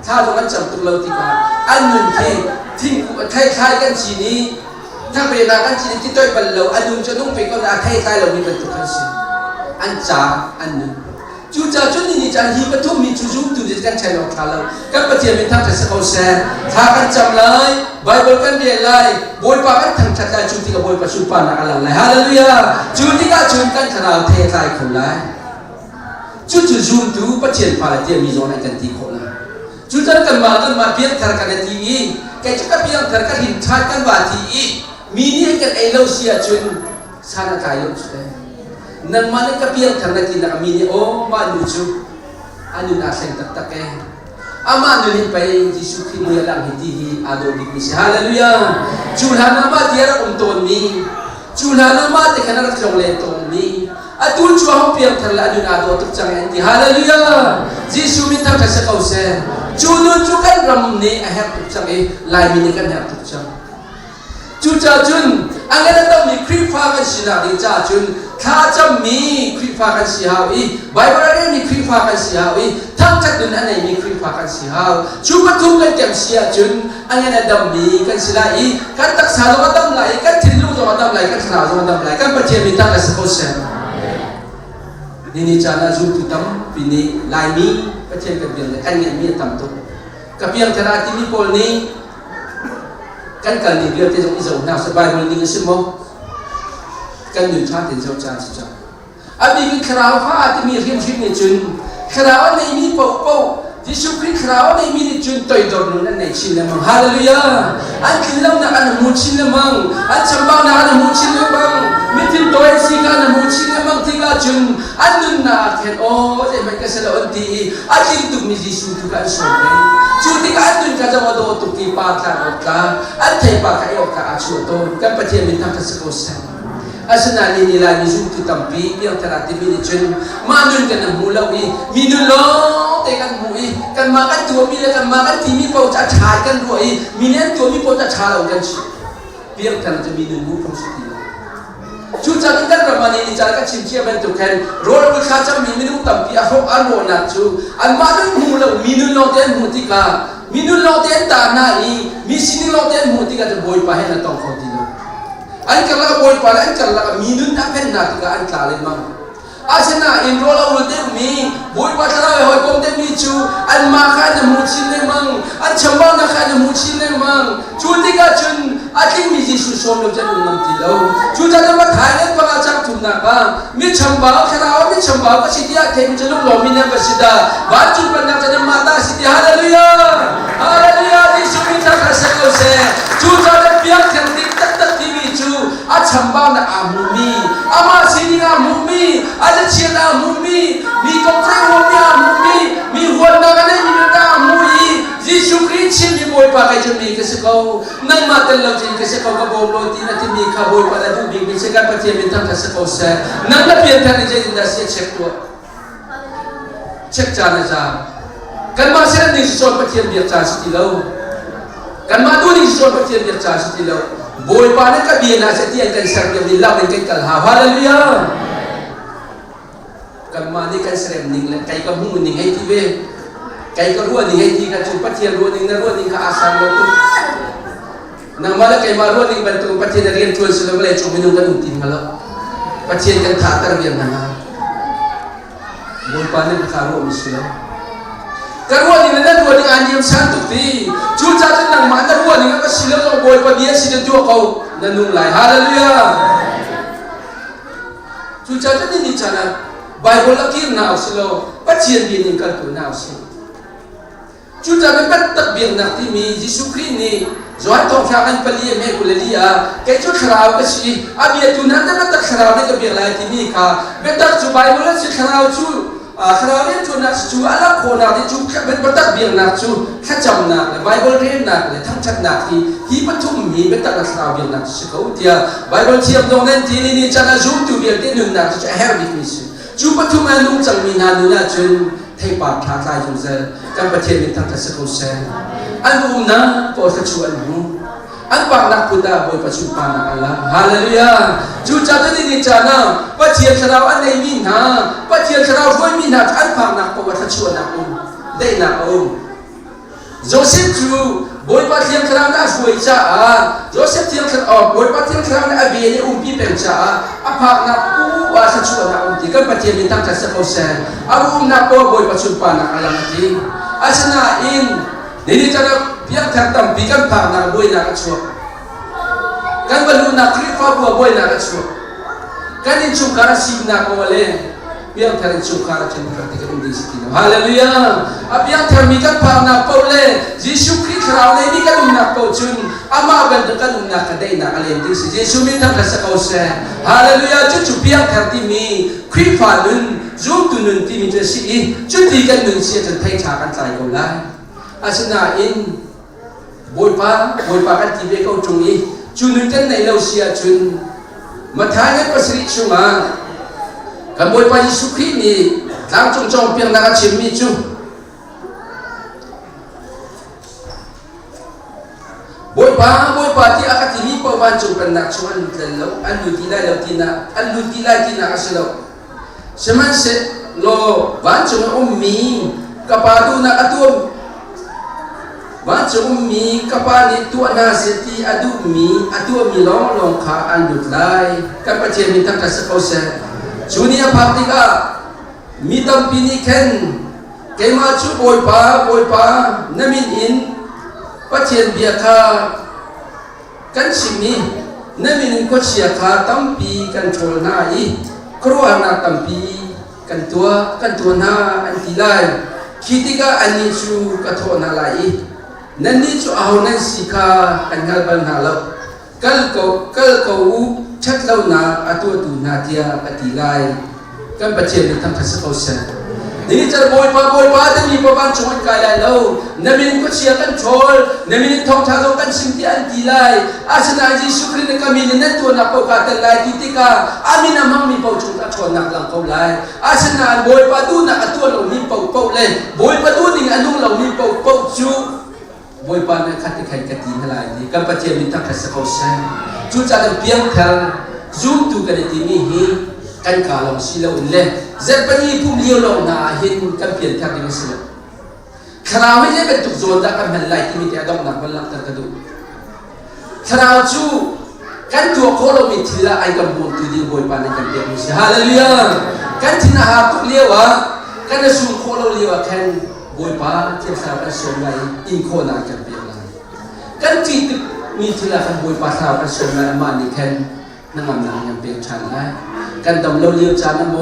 ข้าวมันจำตัวเราที่กันอันหนึ่งที่คล้ายๆกันชีนี้ถ้าเป็นกันชีนี้ที่ต้อยบรรลุอันนุ่งจะนุ่งเป็นก็น่าคล้ายๆเรามีบรรทุกกันสิอันจ่าอันหนึ่งจู่จ่าจนนี่จ่าฮีประทุมมีจู่ๆตัวที่กันใช้เราขาเรากันประเทศเป็นทางแต่สกอเซนถ้ากันจำเลยไบเบิลกันเรียนเลยบอยปากันทางชัดได้จู่ที่กับบอยประชุมปานักอะไรฮาเลลูยาจู่ที่กันจู่กันขนาดเทคลายคนไรจู่ๆตัวประเทศพาเลเซียมีโซนกันที่คนละจู่ๆกันมาเพียงทางกันที่อีแกจะก็เพียงทางกันหินชากันว่าที่อีมีนี่กันไอ้เราเสียจนสารกายเราใช่นั่นมันก็เพียงทางที่นักมีนี่โอ้มาดูจู่อันนี้น่าเสียงตักแกอามาดูนี่ไปยิสุขีมุยลังหิดีอาดูดิมิสฮาเลลูยาจู่หานามาที่เราตัวนี้จู่หานามาที่ขนาดเราเล่นตัวนี้อาดูจู่เขาเพียงทางละดูอาดูตุกจังเองที่ฮาเลลูยายิสุมิทางกษัตริย์เขาเสียจู่นู้จู่กันรำนี้แฮปตุกจังเองลายมินิกันแฮปตุกจังจู่จ่าจุนอันนั้นต้องมีคริฟ้ากันสินะดิจ่าจุนข้าจะมีคริฟ้ากันสิฮาวอีไบเบิลนี้มีคริฟ้ากันสิฮาวอีทั้งจักรดุนอันไหนมีคริฟ้ากันสิฮาวจู่ประตูกันเต็มเสียจุนอันนั้นต้องมีกันสิละอีกันตักสาวต้องดำไหลกันทิ้งลูกต้องดำไหลกันขนาวต้องดำไหลกันประเทศมีตั้งแต่สกุลเซนนี่จ่าละจู่ตุ่มปีนี้ลายมีประเทศกันเดียวเลยอันนี้มีตั้มตุกับเพียงธนาที่มีโพลนี้กันกันนี่เรื่องที่ตรงนี้จะน่าสบายมันนี่ก็ใช่ไหมกันหนึ่งชาติเป็นเจ้าจานสิจ้าอันนี้คือคราวฟ้าที่มีเรื่องที่มีจุนคราวนี้มีปกป้องที่ชุกคราวนี้มีจุนต่อยโดนนั่นในชินละมังฮาเลลูยาอันคือเราหนักอันหูชินละมังอันจำบ้าหนักอันหูชินละมัง มิถินตัวสิกานะมุชินบางทีก็จุนอันนั้นนะเห็นโอ้จะไม่ก็เสลวันดีอันที่ตุกมีจิสุตุกันส่งเลยจุดที่อันนั้นก็จะมาโดนตุกที่ปากกันออกกันอันที่ปากให้ออกกันอาชุดโตกันปฏิบัติทางการสกุลเซนอาสนานี่นายมิจุตุตัมปีเพียงแต่ละที่มีจุนมานุนกันนะมูลาวีมีนุนล้อแต่กันมูอีกันมากันตัวมีเลยกันมากันที่มีเป้าจะชายกันด้วยมีเนี่ยตัวมีเป้าจะชายเรากันชิเพียงแต่จะมีนุนมูคงสุดที่ชุดจากนั้นประมาณนี้จากการชิมเชี่ยวเป็นตัวแทนโรลบุคคลจะมีมินุตัมปีอาฟกอันโรนัดชูอันมาดุมูลามีนุนโลเทนมูติกามีนุนโลเทนตาหน้าอีมีสินิโลเทนมูติกาจะบอยไปให้นักต้องเขาดีอันกันละบอยไปอันกันละมีนุนนับเป็นนักการอันกลางเลยมั้งอาชนะอินโรลาวุลเดมีบอยไปทลายหอยกงเดมีชูอันมาขันมูชินเลยมั้งอันชมบ้านขันมูชินเลยมั้งชุดที่ก็ชุนอาทิตย์มีจิสุสมเราจะดูน้ำติเราชุดจะมาถ่ายเล่นประจักษ์ทุนนักบ้างมีชมบ้าขนาดมีชมบ้าก็สิทธิอาเทมิจะลุกหลอมินเนี่ยสิดาบ้านจุดเป็นนักจะมาตาสิทธิฮาเลลูยาฮาเลลูยาที่สุมิตาคาเซโกเซชุดจะเปียกแข็งติ๊กตักตักที่มีชูอาชมบ้านะอามุมีอามาสินิอามุมีอาจจะเชียร์อามุมีมีกองเทหัวมีอามุมีมีหัวนักเนี่ยมีนักอามุยยิสุคริสต์มีบอยปากจะมีก็สิเขานั่งมาเตลจีก็สิเขาก็บอกโลตีนั่นที่มีข้าบอยปากดูบิ๊กบิ๊กสิการปฏิบัติทางก็สิเขาเสร็จนั่งก็เปลี่ยนทางนี้จะดินดาสิเช็คตัวเช็คจานนะจ๊ะกันมาเสร็จนี่ส่วนปฏิบัติจานสิที่เรากันมาดูนี่ส่วนปฏิบัติจานสิที่เราบอยปากนี่ก็เบียนนะสิที่อันกันเสร็จเบียนดิลลาเป็นกันกันฮาเลลูยากันมานี่กันเสร็จนิ่งเลยใครก็มุ่งนิ่งให้ที่เวใครก็รู้ว่านี่ให้ที่กันจุดปฏิบัติรู้นี่นะรู้นี่ก็อาสาเราตุ้นางมาแล้วใครมารู้นี่เป็นตัวปฏิบัติเรียนชวนสุดเลยจุ่มมินุกันตินมาแล้วปฏิบัติกันขาดตระเบียบนะฮะบอยปานนี่ขารู้มิสุแล้วก็รู้นี่นั่นรู้นี่อันยิ่งสันตุตีจุดจ้าจนนางมาแล้วรู้นี่ก็สิแล้วเราบอยปานนี้สิจะตัวเขานั่นนุ่งไหลฮาเลลูยาจุดจ้าจนนี่จานะไบเบิลกินน่าสิแล้วปฏิบัตินี่กันตัวน่าสิจุดจะเป็นตักเบียงนักที่มียิสุคริสต์นี่จอยต้องฟังอันเปลี่ยนเมกุเลลีอาแกจุดขราวก็สิอาเบียตุนันแต่ตักขราวนี่ก็เบียงลายที่มีค่ะเบตักจุไบเบิลสิขราวจูขราวนี่จุนักจูอัลโคนาที่จูเป็นตักเบียงนักจูข้าจำนักเลยไบเบิลเรียนนักเลยทั้งชัดนักที่ปฐุมมีเบตักขราวเบียงนักสิเขาเดียไบเบิลเทียบตรงนั้นที่นี่จะน่าจูตัวเบียงที่หนึ่งนักจะแฮร์บิกมิสจูปฐุมอันนุ่งจังมีนานุนาจุนให้ปากท้าทายจุดเซลการปฏิบัติทางการสกุลเซลอันรู้นะพอสักชวนรู้อันปากนักพุทธะบอยปัจจุบันนักอัลลาฮาเลลูยาจุดจัดที่นี่จานะปฏิบัติเราอันไหนมีนะปฏิบัติเราด้วยมีนะอันปากนักพอสักชวนนักอุ้มได้นักอุ้มโจเซฟจูบอยปฏิบัติเราได้ช่วยจ้าโจเซฟที่เราบอยปฏิบัติเราได้อเบียนอุ้มพี่เป็นจ้าอันปากนักว่าสักชวนนักอุ้มที่กันปฏิบัติทางการสกุลเซลอารุมนักบอยปัจจุบันนักอัลลาฮที่อาชนะอินนี่จะนับเพียงแค่ตั้งปีกันผ่านนักบอยนักชัวกันบรรลุนักคริสต์ฟ้าบัวบอยนักชัวกันอินชุกการสิบนักเอาเลยเพียงแค่ชุกการเช่นกันที่กันดีสิกินฮาเลลูยาเพียงแค่มีกันผ่านนักเอาเลยยิสุคริสต์เราเลยมีกันนักเอาจุนอามาเป็นกันนักได้นักอะไรที่สิยิสุมีทั้งกษัตริย์เอาเสฮาเลลูยาจุดเพียงแค่ที่มีคริสต์ฟ้านุนจุดตุนุนที่มีจะสิจุดที่กันนุนเสียจนไทยชากันใจเอาเลยอาชนะอินบอยปากันที่เบกเอาจงอีจุนุนกันในเราเสียจุนมาทายกันภาษาชุมากันบอยปายิสุคริสต์นี่ทางจงเพียงนักชิมมีจุบอยปาที่อาคติมีประวันจุเป็นนักชวนเดินแล้วอันลุดีไลแล้วที่น่ะอันลุดีไลที่น่ะก็เสร็จสมัยเสร็จโลวันจุนอุ้มมีกับปาดูนักตัววันจุมีกับปานิตัวนาเสตีอดูมีลองขาอันดุดไลกับปัจเจมิตั้งแต่สกอเซชุนียพักติกามีตั้งปีนี้เข็นเกมาชูบอยปานามินอินปัจเจนเบียคากันชิมีนามินก็เชียคาตั้งปีกันโชลนาอีครัวนาตั้งปีกันตัวนาอันติไลคิดกาอันนี้ชูกัทโทนาไลนั่นนี่จู่เอานั่นสิกาอันงั้นบันหาเรากัลเขา ชัดเล่านาอตัวตูนาเทียปฏิไลกันประเทศนี้ทั้งทัศน์เขาเสนนี่จะบอยป้าแต่มีประมาณช่วงกายแล้วนั่นมีก็เชียร์กันโชว์นั่นมีท่องทางกันสิ่งที่อันดีไลอาชนะจีสุครีนก็มีนั่นตัวนับประกาศไลที่ติกาอามินามังมีเป้าจุดชนนักหลังเขาไลอาชนะบอยป้าดูนักตัวเรามีเป้าเลยบอยป้าดูนี่อันนู้นเรามีเป้าจูบอยป้าเนี่ยขัดที่ใครกันดีอะไรนี่กันประเทศนี้ทั้งทัศน์เขาเสนจุดจะเป็นเพียงแค่ซูมตัวกันที่มีฮีกันกาลงสิเลวเล่เจ็บปนีผู้เลี้ยวลงนาเห็นกันเปลี่ยนทางนี้สิเลวขณะไม่ใช่เป็นตุกโจนแต่กันมันไหลที่มีแต่ดอกหนักมันหลังกันดูขณะจู่กันตัวโคโลมีทีละไอ้กำบุญตัวดีบอยปานในกันเดียวมิสิฮาเลลูยากันที่น่าหาตุกเลี้ยวะกันจะสูงโคโลเลี้ยวแค่บอยปานที่สาวกันส่งไงอินโคนากันเปลี่ยนเลยกันที่มีทีละกันบอยปานสาวกันส่งไงมานี่แค่นั่งงานยังเปลี่ยนชันได้กันดำเลี้ยวจานน้ำโม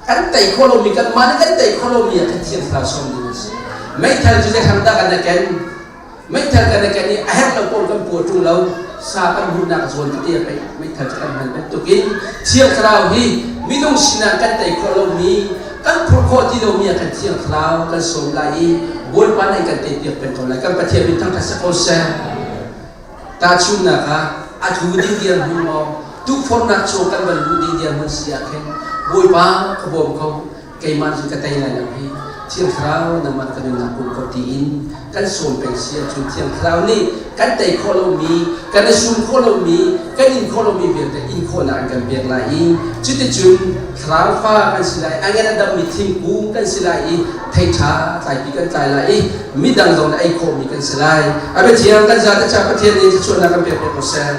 กันไต่โคโลมีกันมากันไต่โคโลมีกันเทียนพระสงฆ์นี่ไม่ทันจะได้ทำได้กันนะแกนไม่ทันกันนะแกนี่แอบเราปนกันปวดจุงเราซากันบุญนักส่วนที่ไปไม่ทันจะกันมันเป็นตุกินเที่ยงคราวนี้ไม่ต้องสินากันไต่โคโลมีกันพระโคที่เรามีกันเที่ยงคราวกันสมไหลบนวันในกันไต่เตียเป็นตัวไรกันประเทศเป็นทั้งทัศน์โอเซตาชุนนะคะอาทูดีเดียนหุ่นมองทุกคนนักโชกันบรรลุดีเดียนมันเสียแค่บวยป้าขบวนเขาเกยมันสุดกระไตไหนนะพี่เที่ยงคราวน้ำมันกันนักบุญก็ตีอินกันส่งเป็นเสียชุดเที่ยงคราวนี้กันไตโคโลมีกันซุ่มโคโลมีกันอินโคโลมีเบียดอินโคนันกันเบียดไหลจุดจุ่มคราวฟ้ากันสิไหลอันนั้นดำมีทิ้งกูกันสิไหลไทยช้าใจปีกันใจไหลมีดังตรงไอโคมีกันสิไหลอาเบเทียงกันจะจะประเทศนี้จะชวนนักกันเบียดเป็นโปรเซน